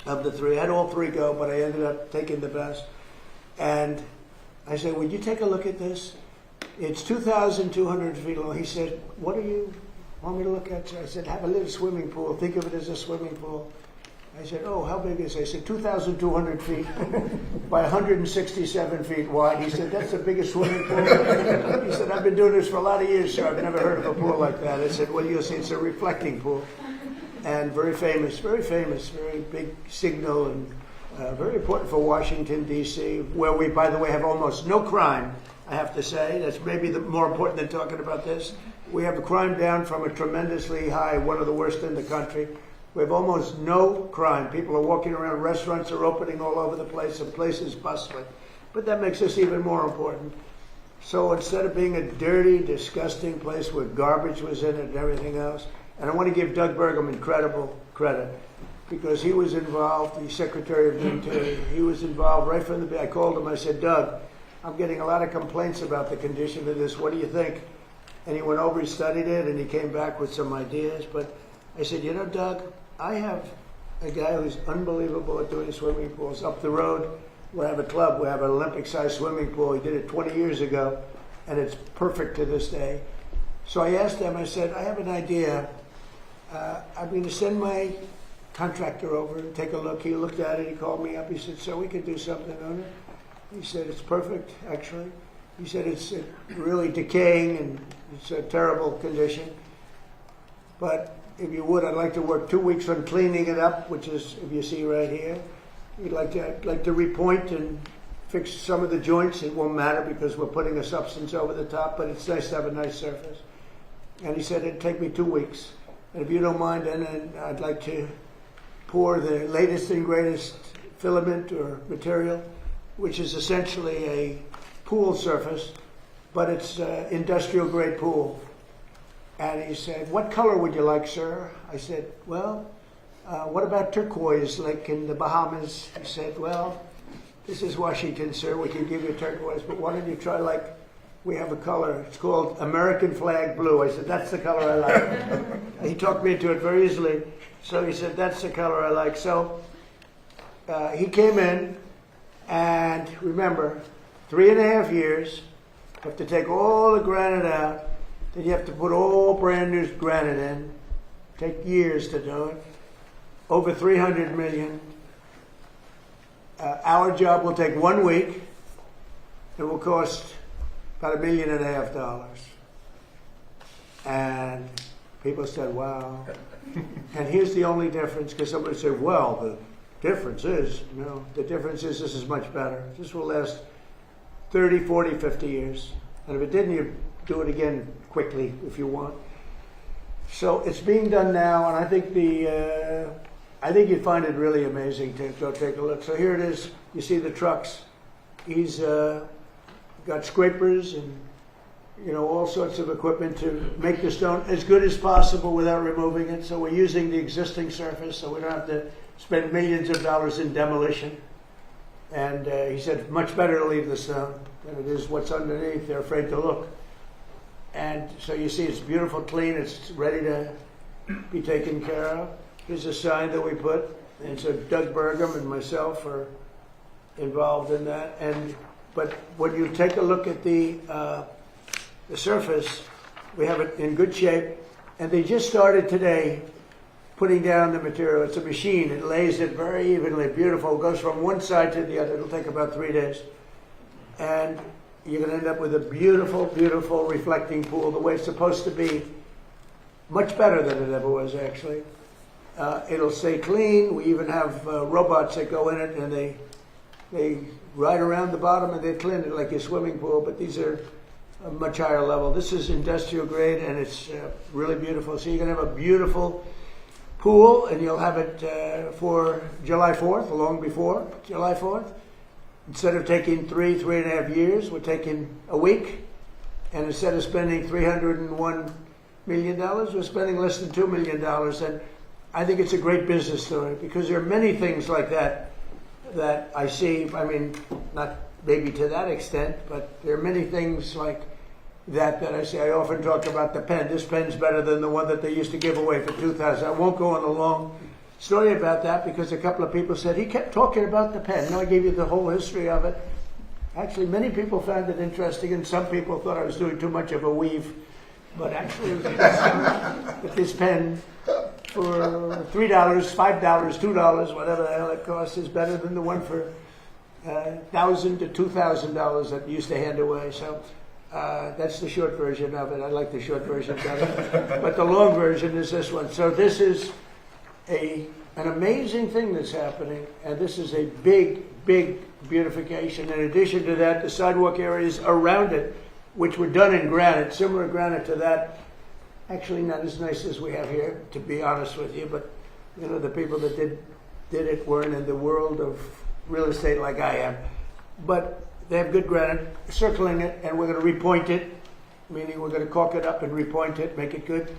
of the 3. I had all 3 go, but I ended up taking the best. And I said, would you take a look at this? It's 2,200 feet long. He said, what do you want me to look at? I said, have a little swimming pool. Think of it as a swimming pool. I said, oh, how big is it? I said, 2,200 feet by 167 feet wide. He said, that's the biggest swimming pool. He said, I've been doing this for a lot of years, sir. I've never heard of a pool like that. I said, well, you'll see, it's a reflecting pool. And very famous, very big signal, and very important for Washington, D.C., where we, by the way, have almost no crime, I have to say. That's maybe more important than talking about this. We have the crime down from a tremendously high, one of the worst in the country. We have almost no crime. People are walking around, restaurants are opening all over the place, and places bustling. But that makes us even more important. So instead of being a dirty, disgusting place where garbage was in it and everything else, and I want to give Doug Burgum incredible credit because he was involved, the Secretary of the Interior. He was involved right from the beginning. I called him, I said, Doug, I'm getting a lot of complaints about the condition of this. What do you think? And he went over, he studied it, and he came back with some ideas. But I said, you know, Doug, I have a guy who's unbelievable at doing swimming pools. Up the road, we have a club. We have an Olympic-sized swimming pool. He did it 20 years ago, and it's perfect to this day. So I asked him, I said, I have an idea. I'm going to send my contractor over and take a look. He looked at it. He called me up. He said, so we could do something on it. He said, it's perfect, actually. He said, it's really decaying, and it's a terrible condition. But if you would, I'd like to work 2 weeks on cleaning it up, which is, if you see right here. I'd like to repoint and fix some of the joints. It won't matter because we're putting a substance over the top, but it's nice to have a nice surface. And he said, it'd take me 2 weeks. And if you don't mind, then I'd like to pour the latest and greatest filament or material, which is essentially a pool surface, but it's industrial grade pool. And he said, what color would you like, sir? I said, well, what about turquoise, like in the Bahamas? He said, well, this is Washington, sir. We can give you turquoise, but why don't you try, like, we have a color. It's called American flag blue. I said, that's the color I like. He talked me into it very easily. So he said, that's the color I like. So he came in, and remember, 3.5 years. You have to take all the granite out. Then you have to put all brand new granite in. Take years to do it. Over 300 million. Our job will take 1 week. It will cost about $1.5 million. And people said, wow. And here's the only difference, because somebody said, well, the difference is, the difference is this is much better. This will last 30, 40, 50 years. And if it didn't, you do it again quickly if you want. So it's being done now, and I think I think you'd find it really amazing to go take a look. So here it is. You see the trucks He's got scrapers and all sorts of equipment to make the stone as good as possible without removing it. So we're using the existing surface, so we don't have to spend millions of dollars in demolition. And he said, much better to leave the stone than it is what's underneath. They're afraid to look. And so you see it's beautiful, clean, it's ready to be taken care of. Here's a sign that we put. And so Doug Burgum and myself are involved in that. But when you take a look at the surface, we have it in good shape. And they just started today putting down the material. It's a machine. It lays it very evenly, beautiful. It goes from one side to the other. It'll take about 3 days. And you're going to end up with a beautiful, beautiful reflecting pool, the way it's supposed to be. Much better than it ever was, actually. It'll stay clean. We even have robots that go in it, and they ride around the bottom, and they clean it like a swimming pool. But these are a much higher level. This is industrial grade, and it's really beautiful. So you're going to have a beautiful pool, and you'll have it for July 4th, long before July 4th. Instead of taking 3.5 years, we're taking a week. And instead of spending $301 million, we're spending less than $2 million. And I think it's a great business story, because there are many things like that I see. I mean, not maybe to that extent, but there are many things like that I see. I often talk about the pen. This pen's better than the one that they used to give away for $2,000. I won't go on a long story about that, because a couple of people said, he kept talking about the pen. Now I gave you the whole history of it. Actually, many people found it interesting, and some people thought I was doing too much of a weave. But actually, with this pen, for $3, $5, $2, whatever the hell it costs, is better than the one for $1,000 to $2,000 that you used to hand away. So that's the short version of it. I like the short version better. But the long version is this one. So this is an amazing thing that's happening, and this is a big, big beautification. In addition to that, the sidewalk areas around it, which were done in granite, similar granite to that, actually not as nice as we have here, to be honest with you, but the people that did it weren't in the world of real estate like I am. But they have good granite, circling it, and we're going to repoint it, meaning we're going to caulk it up and repoint it, make it good.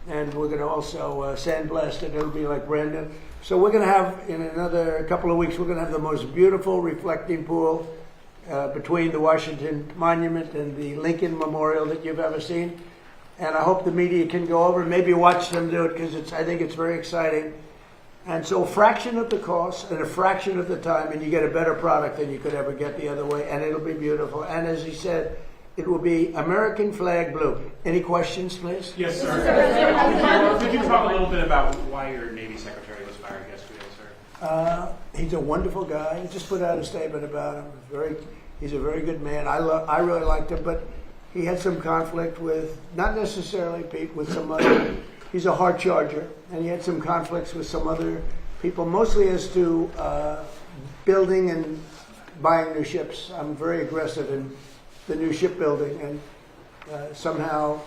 And we're going to also sandblast it. It'll be like brand new. So we're going to have, in another couple of weeks, we're going to have the most beautiful reflecting pool between the Washington Monument and the Lincoln Memorial that you've ever seen. And I hope the media can go over and maybe watch them do it, because I think it's very exciting. And so a fraction of the cost and a fraction of the time, and you get a better product than you could ever get the other way, and it'll be beautiful. And as he said, it will be American flag blue. Any questions, please? Yes, sir. Could you talk a little bit about why your Navy Secretary was fired yesterday, sir? He's a wonderful guy. He just put out a statement about him. He's a very good man. I really liked him, but he had some conflict with, not necessarily Pete, with some other. He's a hard charger, and he had some conflicts with some other people, mostly as to building and buying new ships. I'm very aggressive in the new shipbuilding, and somehow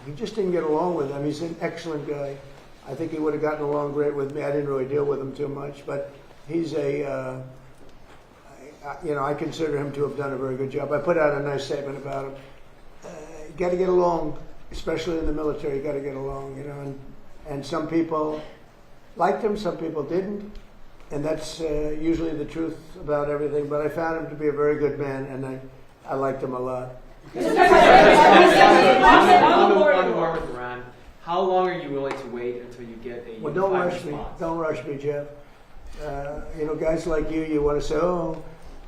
he just didn't get along with him. He's an excellent guy. I think he would have gotten along great with me. I didn't really deal with him too much, but he's I consider him to have done a very good job. I put out a nice statement about him. You got to get along, especially in the military. You got to get along, and some people liked him, some people didn't, and that's usually the truth about everything. But I found him to be a very good man, and I liked him a lot. On the war with Iran, how long are you willing to wait until you get a Well, don't rush response? me. Don't rush me, Jeff. Guys like you want to say, oh.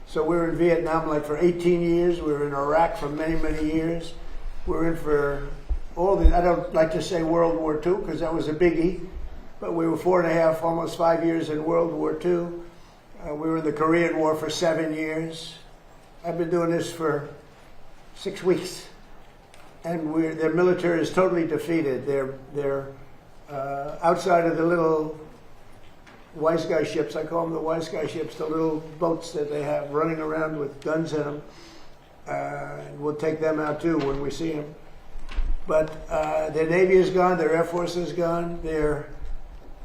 So we were in Vietnam like for 18 years. We were in Iraq for many, many years. We're in for I don't like to say World War II because that was a biggie, but we were 4.5, almost 5 years in World War II. We were in the Korean War for 7 years. I've been doing this for 6 weeks, and their military is totally defeated. They're outside of the little wise guy ships. I call them the wise guy ships, the little boats that they have running around with guns in them. And we'll take them out too when we see them. But their Navy is gone, their Air Force is gone, their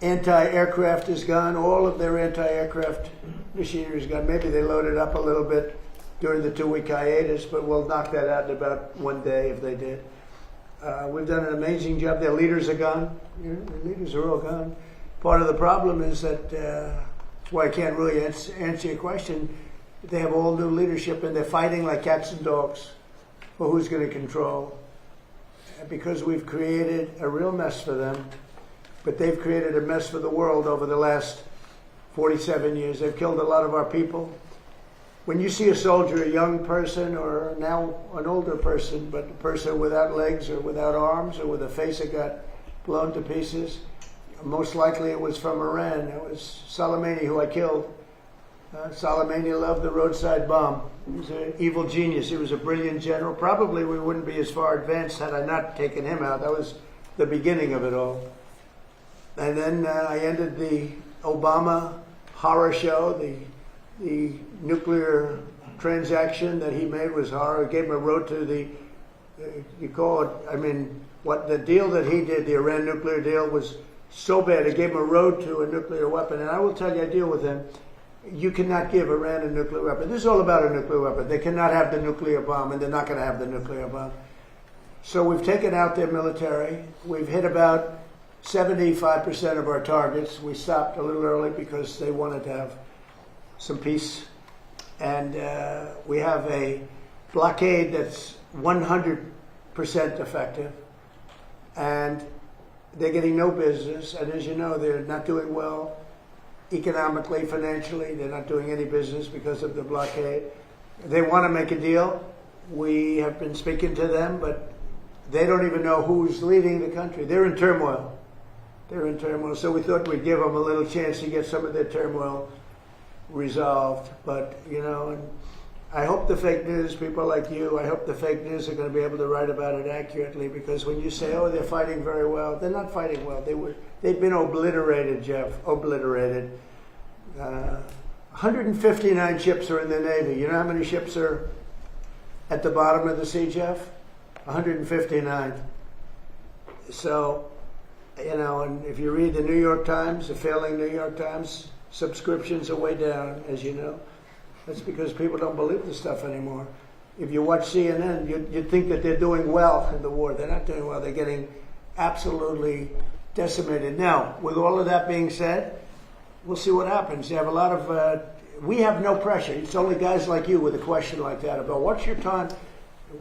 anti-aircraft is gone, all of their anti-aircraft machinery is gone. Maybe they loaded up a little bit during the 2-week hiatus, but we'll knock that out in about 1 day if they did. We've done an amazing job. Their leaders are gone. The leaders are all gone. Part of the problem is that, that's why I can't really answer your question. They have all new leadership and they're fighting like cats and dogs for who's going to control. Because we've created a real mess for them, but they've created a mess for the world over the last 47 years. They've killed a lot of our people. When you see a soldier, a young person, or now an older person, but a person without legs or without arms or with a face that got blown to pieces, most likely it was from Iran. It was Soleimani who I killed. Soleimani loved the roadside bomb. He was an evil genius. He was a brilliant general. Probably we wouldn't be as far advanced had I not taken him out. That was the beginning of it all. And then I ended the Obama horror show. The nuclear transaction that he made was horror. I gave him a road to the, you call it, I mean, what the deal that he did, the Iran nuclear deal, was so bad. It gave him a road to a nuclear weapon. And I will tell you, I deal with him. You cannot give Iran a nuclear weapon. This is all about a nuclear weapon. They cannot have the nuclear bomb, and they're not going to have the nuclear bomb. So we've taken out their military. We've hit about 75% of our targets. We stopped a little early because they wanted to have some peace. And we have a blockade that's 100% effective. And they're getting no business. And as you know, they're not doing well economically, financially. They're not doing any business because of the blockade. They want to make a deal. We have been speaking to them, but they don't even know who's leading the country. They're in turmoil. They're in turmoil. So we thought we'd give them a little chance to get some of their turmoil resolved. But, you know, and I hope the fake news, people like you, I hope the fake news are going to be able to write about it accurately, because when you say, oh, they're fighting very well, they're not fighting well. They've been obliterated, Jeff, obliterated. 159 ships are in the Navy. You know how many ships are at the bottom of the sea, Jeff? 159. So, you know, and if you read the New York Times, the failing New York Times, subscriptions are way down, as you know. That's because people don't believe this stuff anymore. If you watch CNN, you'd think that they're doing well in the war. They're not doing well. They're getting absolutely decimated. Now, with all of that being said, we'll see what happens. You have a lot of, we have no pressure. It's only guys like you with a question like that about what's your time.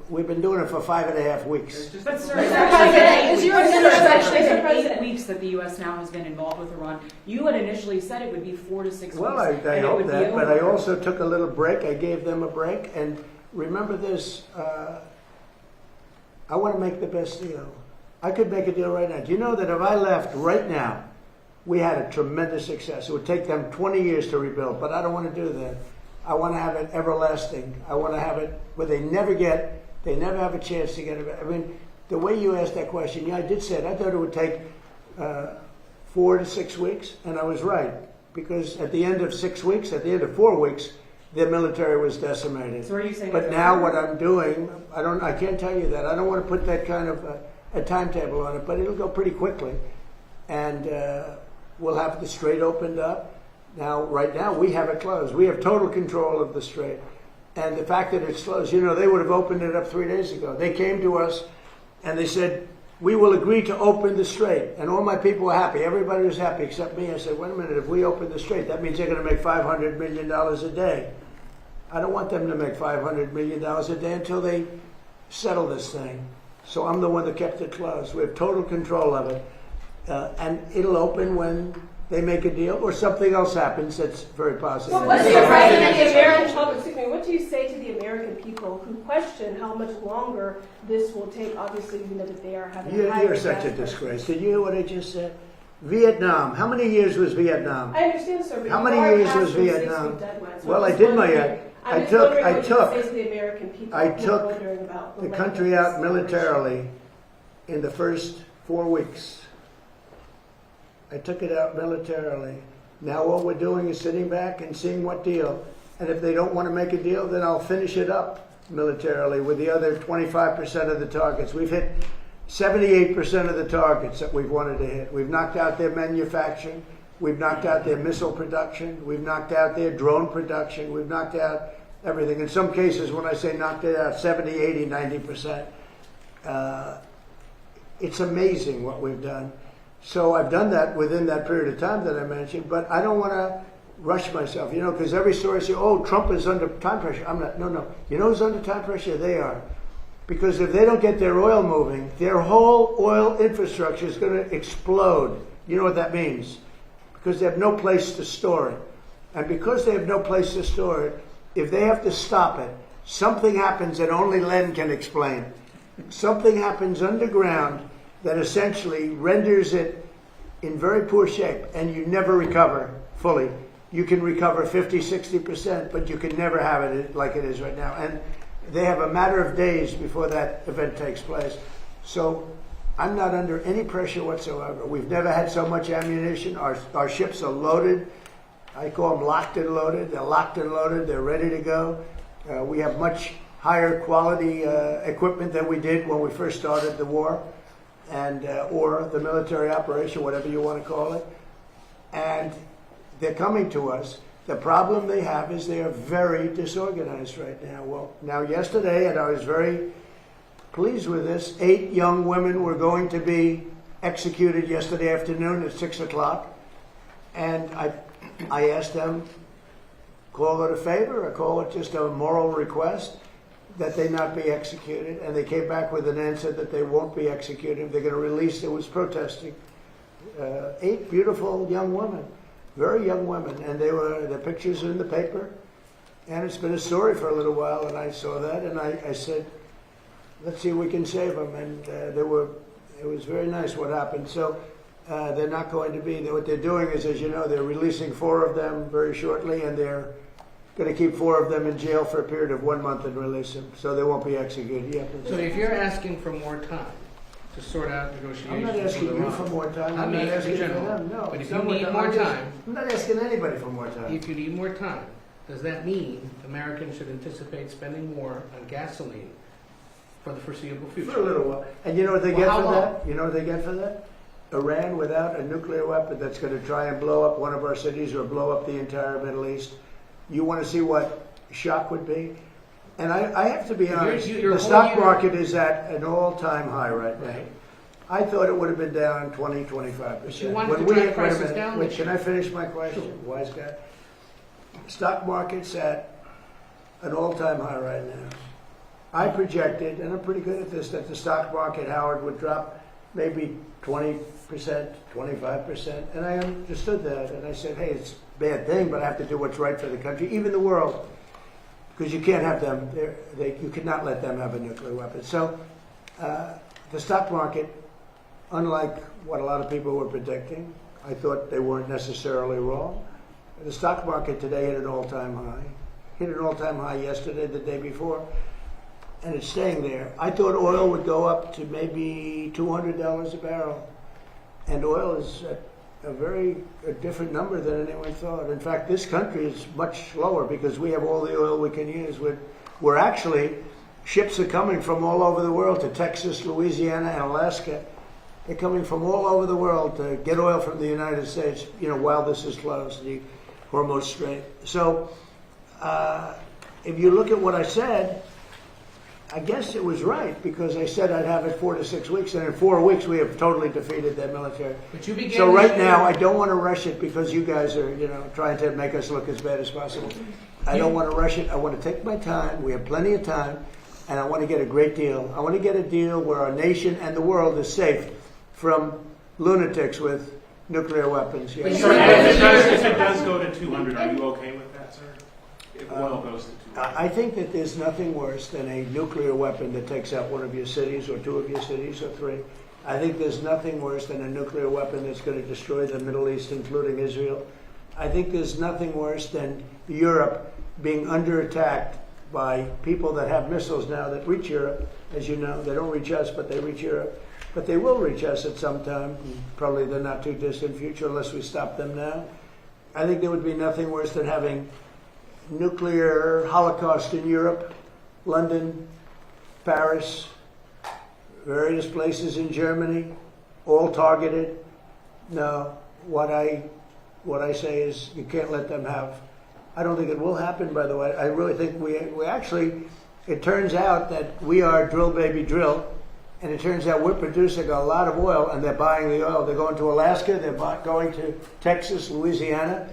We've been doing it for 5.5 weeks. But sir, it's actually 8 weeks that the U.S. now has been involved with Iran. You had initially said it would be 4 to 6 weeks. Well, I hope that, but I also took a little break. I gave them a break. And remember this, I want to make the best deal. I could make a deal right now. Do you know that if I left right now, we had a tremendous success. It would take them 20 years to rebuild, but I don't want to do that. I want to have it everlasting. I want to have it where they never have a chance to get it. I mean, the way you asked that question, yeah, I did say it. I thought it would take 4 to 6 weeks, and I was right. Because at the end of 6 weeks, at the end of 4 weeks, their military was decimated. So are you saying? But now what I'm doing, I can't tell you that. I don't want to put that kind of a timetable on it, but it'll go pretty quickly. And we'll have the Strait opened up. Now, right now, we have it closed. We have total control of the Strait. And the fact that it's closed, you know, they would have opened it up 3 days ago. They came to us and they said, we will agree to open the Strait. And all my people were happy. Everybody was happy except me. I said, wait a minute, if we open the Strait, that means they're going to make $500 million a day. I don't want them to make $500 million a day until they settle this thing. So I'm the one that kept it closed. We have total control of it. And it'll open when they make a deal or something else happens that's very positive. Well, what do you say to the American people who question how much longer this will take? Obviously, you know that they are having. You're such a disgrace. Did you hear what I just said? Vietnam. How many years was Vietnam? I understand, sir. How many years was Vietnam? Well, I did my. I took the country out militarily in the first 4 weeks. I took it out militarily. Now all we're doing is sitting back and seeing what deal. And if they don't want to make a deal, then I'll finish it up militarily with the other 25% of the targets. We've hit 78% of the targets that we've wanted to hit. We've knocked out their manufacturing. We've knocked out their missile production. We've knocked out their drone production. We've knocked out everything. In some cases, when I say knocked it out, 70, 80, 90%. It's amazing what we've done. So I've done that within that period of time that I mentioned, but I don't want to rush myself, because every story says, oh, Trump is under time pressure. I'm not, no. You know who's under time pressure? They are. Because if they don't get their oil moving, their whole oil infrastructure is going to explode. You know what that means? Because they have no place to store it. And because they have no place to store it, if they have to stop it, something happens that only Len can explain. Something happens underground that essentially renders it in very poor shape, and you never recover fully. You can recover 50, 60%, but you can never have it like it is right now. And they have a matter of days before that event takes place. So I'm not under any pressure whatsoever. We've never had so much ammunition. Our ships are loaded. I call them locked and loaded. They're locked and loaded. They're ready to go. We have much higher quality equipment than we did when we first started the war, and or the military operation, whatever you want to call it. And they're coming to us. The problem they have is they are very disorganized right now. Well, now yesterday, and I was very pleased with this, 8 young women were going to be executed yesterday afternoon at 6 o'clock. And I asked them, call it a favor or call it just a moral request that they not be executed. And they came back with an answer that they won't be executed. They're going to release, it was protesting. 8 beautiful young women. Very young women, and their pictures are in the paper, and it's been a story for a little while, and I saw that, and I said, let's see if we can save them, and it was very nice what happened. So they're not going to be, what they're doing is, as you know, they're releasing 4 of them very shortly, and they're going to keep 4 of them in jail for a period of 1 month and release them, so they won't be executed yet. So if you're asking for more time to sort out negotiations, I'm not asking you for more time. I'm not asking for them. No, but if you need more time, I'm not asking anybody for more time. if you need more time, does that mean Americans should anticipate spending more on gasoline for the foreseeable future? For a little while. And you know what they get for that? You know what they get for that? Iran without a nuclear weapon that's going to try and blow up one of our cities or blow up the entire Middle East. You want to see what shock would be? And I have to be honest, the stock market is at an all-time high right now. Right. I thought it would have been down 20, 25%. But you wanted to drive prices down. Wait, can I finish my question? Sure. Wise guy. Stock market's at an all-time high right now. I projected, and I'm pretty good at this, that the stock market, Howard, would drop maybe 20%, 25%. And I understood that. And I said, hey, it's a bad thing, but I have to do what's right for the country, even the world. Because you can't have them, you cannot let them have a nuclear weapon. So the stock market, unlike what a lot of people were predicting, I thought they weren't necessarily wrong. The stock market today hit an all-time high. Hit an all-time high yesterday, the day before, and it's staying there. I thought oil would go up to maybe $200 a barrel, and oil is at a different number than anyone thought. In fact, this country is much slower because we have all the oil we can use. We're actually, ships are coming from all over the world to Texas, Louisiana, and Alaska. They're coming from all over the world to get oil from the United States, while this is closed, the Hormuz Strait. So if you look at what I said, I guess it was right because I said I'd have it 4 to 6 weeks, and in 4 weeks we have totally defeated that military. But you began so right now I don't want to rush it because you guys are, trying to make us look as bad as possible. I don't want to rush it. I want to take my time. We have plenty of time, and I want to get a great deal. I want to get a deal where our nation and the world is safe from lunatics with nuclear weapons. Sir, if it does go to 200, are you okay with that, sir? If oil goes to 200? I think that there's nothing worse than a nuclear weapon that takes out one of your cities or 2 of your cities or 3. I think there's nothing worse than a nuclear weapon that's going to destroy the Middle East, including Israel. I think there's nothing worse than Europe being under attack by people that have missiles now that reach Europe. As you know, they don't reach us, but they reach Europe. But they will reach us at some time, probably the not too distant future, unless we stop them now. I think there would be nothing worse than having nuclear holocaust in Europe, London, Paris, various places in Germany, all targeted. No, what I say is you can't let them have I don't think it will happen, by the way. I really think we actually, it turns out that we are drill baby drill, and it turns out we're producing a lot of oil, and they're buying the oil. They're going to Alaska, they're going to Texas, Louisiana,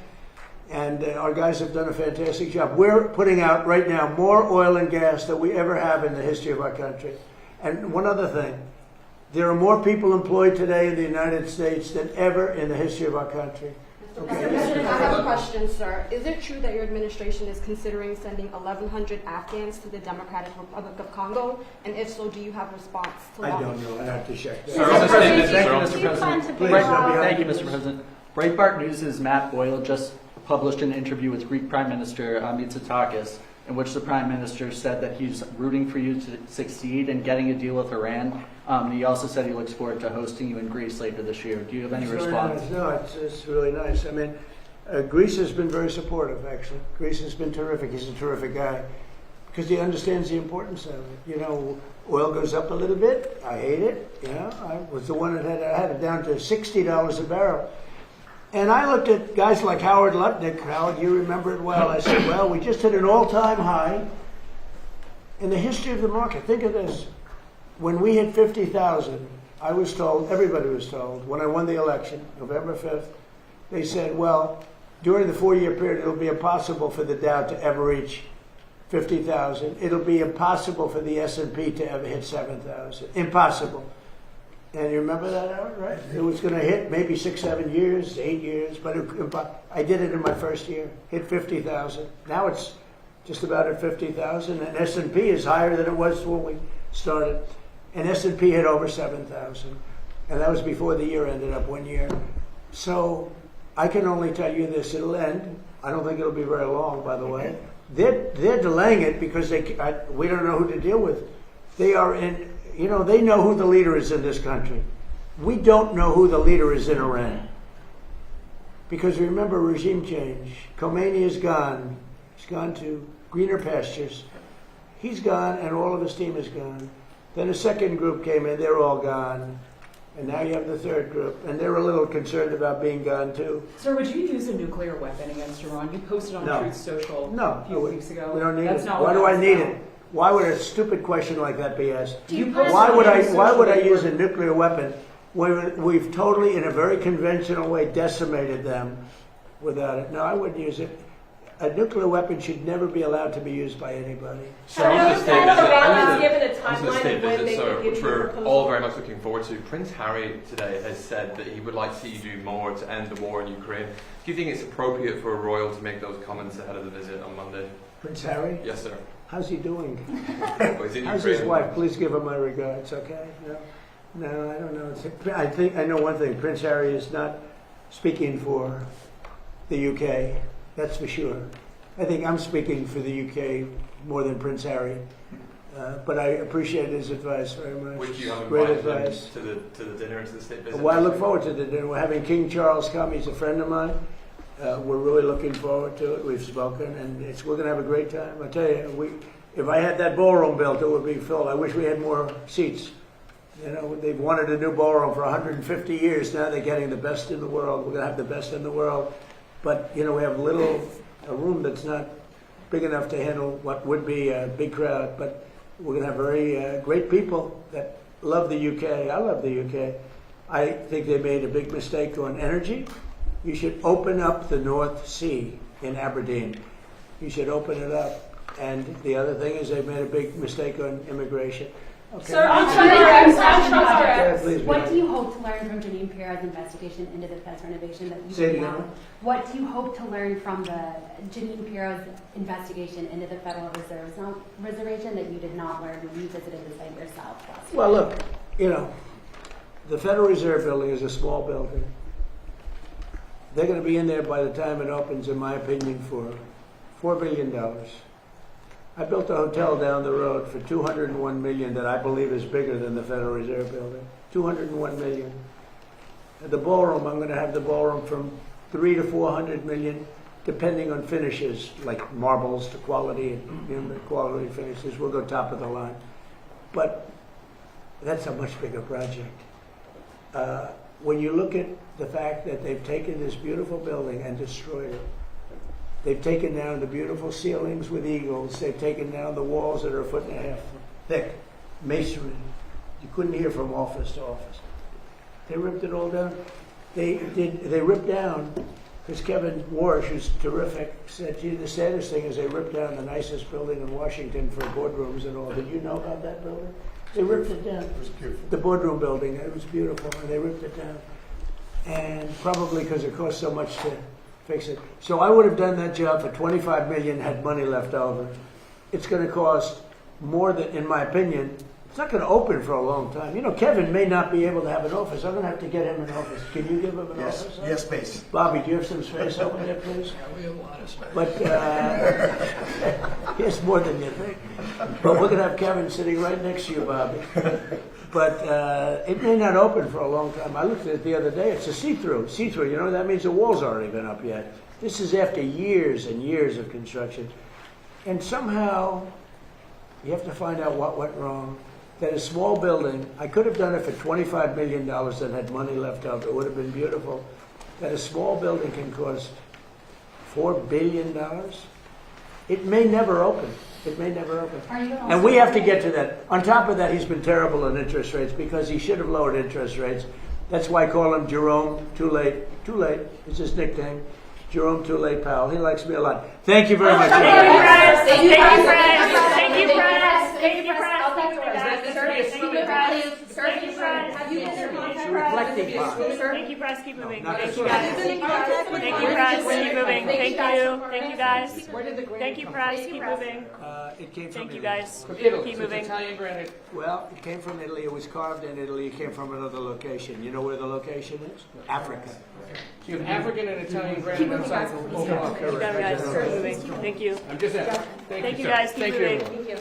and our guys have done a fantastic job. We're putting out right now more oil and gas than we ever have in the history of our country. And one other thing, there are more people employed today in the United States than ever in the history of our country. Mr. President, I have a question, sir. Is it true that your administration is considering sending 1,100 Afghans to the Democratic Republic of Congo? And if so, do you have a response to that? I don't know. I have to check that. Thank you, Mr. President. Please, Thank you, Mr. President. Breitbart News' Matt Boyle just published an interview with Greek Prime Minister Mitsotakis, in which the Prime Minister said that he's rooting for you to succeed in getting a deal with Iran. He also said he looks forward to hosting you in Greece later this year. Do you have any response? Nice. No, it's really nice. I mean, Greece has been very supportive, actually. Greece has been terrific. He's a terrific guy because he understands the importance of it. You know, oil goes up a little bit. I hate it. You know, I was the one that had it down to $60 a barrel. And I looked at guys like Howard Lutnick. Howard, you remember it well. I said, well, we just hit an all-time high in the history of the market. Think of this. When we hit 50,000, I was told, everybody was told, when I won the election, November 5th, they said, well, during the 4-year period, it'll be impossible for the Dow to ever reach 50,000. It'll be impossible for the S&P to ever hit 7,000. Impossible. And you remember that, Howard, right? It was going to hit maybe 6, 7 years, 8 years, but I did it in my first year, hit 50,000. Now it's just about at 50,000, and S&P is higher than it was when we started. And S&P hit over 7,000, and that was before the year ended up 1 year. So I can only tell you this: it'll end. I don't think it'll be very long, by the way. They're delaying it because we don't know who to deal with. They are in. You know, they know who the leader is in this country. We don't know who the leader is in Iran. Because remember, regime change. Khomeini is gone. He's gone to greener pastures. He's gone, and all of his team is gone. Then a second group came in. They're all gone. And now you have the third group. And they're a little concerned about being gone, too. Sir, would you use a nuclear weapon against Iran? You posted on Truth Social a few weeks ago. We don't need That's it. not Why do what I that's need about. it? Why would a stupid question like that be asked? Why would I use a nuclear weapon when we've totally, in a very conventional way, decimated them without it? No, I wouldn't use it. A nuclear weapon should never be allowed to be used by anybody. So on the state visit, which we're all very much looking forward to, Prince Harry today has said that he would like to see you do more to end the war in Ukraine. Do you think it's appropriate for a royal to make those comments ahead of the visit on Monday? Prince Harry? Yes, sir. How's he doing? Well, he's in How's Ukraine. his wife? Please give her my regards, okay? No, I don't know. I know one thing. Prince Harry is not speaking for the UK. That's for sure. I think I'm speaking for the UK more than Prince Harry. But I appreciate his advice very much. Would you have Great invited advice. him to the dinner, to the state visit? Well, I look forward to the dinner. We're having King Charles come. He's a friend of mine. We're really looking forward to it. We've spoken, and we're going to have a great time. I tell you, if I had that ballroom built, it would be filled. I wish we had more seats. You know, they've wanted a new ballroom for 150 years. Now they're getting the best in the world. We're going to have the best in the world. But, you know, we have a room that's not big enough to handle what would be a big crowd. But we're going to have very great people that love the UK. I love the UK. I think they made a big mistake on energy. You should open up the North Sea in Aberdeen. You should open it up. And the other thing is they've made a big mistake on immigration. Okay. Sir, what do you hope to learn from Janine Pirro's investigation into the Fed's renovation that you did not? What do you hope to learn from the Janine Pirro's investigation into the Federal Reserve that you did not learn when you visited the site yourself last year? Well, look, you know, the Federal Reserve building is a small building. They're going to be in there by the time it opens, in my opinion, for $4 billion. I built a hotel down the road for $201 million that I believe is bigger than the Federal Reserve building. $201 million. At the ballroom, I'm going to have the ballroom from $300 to $400 million, depending on finishes, like marbles to quality and the quality finishes. We'll go top of the line. But that's a much bigger project. When you look at the fact that they've taken this beautiful building and destroyed it, They've taken down the beautiful ceilings with eagles. They've taken down the walls that are 1.5 feet thick, masonry. You couldn't hear from office to office. They ripped it all down. They ripped down, because Kevin Warsh, who's terrific, said, gee, the saddest thing is they ripped down the nicest building in Washington for boardrooms and all. Did you know about that building? They ripped it down. It was beautiful. The boardroom building, it was beautiful, and they ripped it down. And probably because it cost so much to fix it. So I would have done that job for $25 million, had money left over. It's going to cost more than, in my opinion, it's not going to open for a long time. You know, Kevin may not be able to have an office. I'm going to have to get him an office. Can you give him an office? Yes, space. Bobby, do you have some space over there, please? Yeah, we have a lot of space. But he has more than you think. But we're going to have Kevin sitting right next to you, Bobby. But it may not open for a long time. I looked at it the other day. It's a see-through. See-through, you know, that means the walls aren't even up yet. This is after years and years of construction. And somehow you have to find out what went wrong. That a small building, I could have done it for $25 million that had money left over. It would have been beautiful. That a small building can cost $4 billion. It may never open. It may never open. And we have to get to that. On top of that, he's been terrible on interest rates because he should have lowered interest rates. That's why I call him Jerome Too Late. Too Late is his nickname. Jerome Too Late Powell. He likes me a lot. Thank you very much. Thank you, Press. Thank you, Press. Thank you, Press. Thank you, Press. Thank you, Press. Reflecting part. Thank you, Press. Keep moving. Thank you, guys. Thank you, Press. Keep moving. Thank you. Thank you, guys. Thank you, Press. Keep moving. It came from Thank you, Italy. guys. Keep moving. Italian granite. Well, it came from Italy. It was carved in Italy. It came from another location. You know where the location is? Africa. So you have African and Italian granite outside the Keep going, guys. Keep moving. Thank you. I'm just asking. Thank you, guys. Keep moving. Thank you.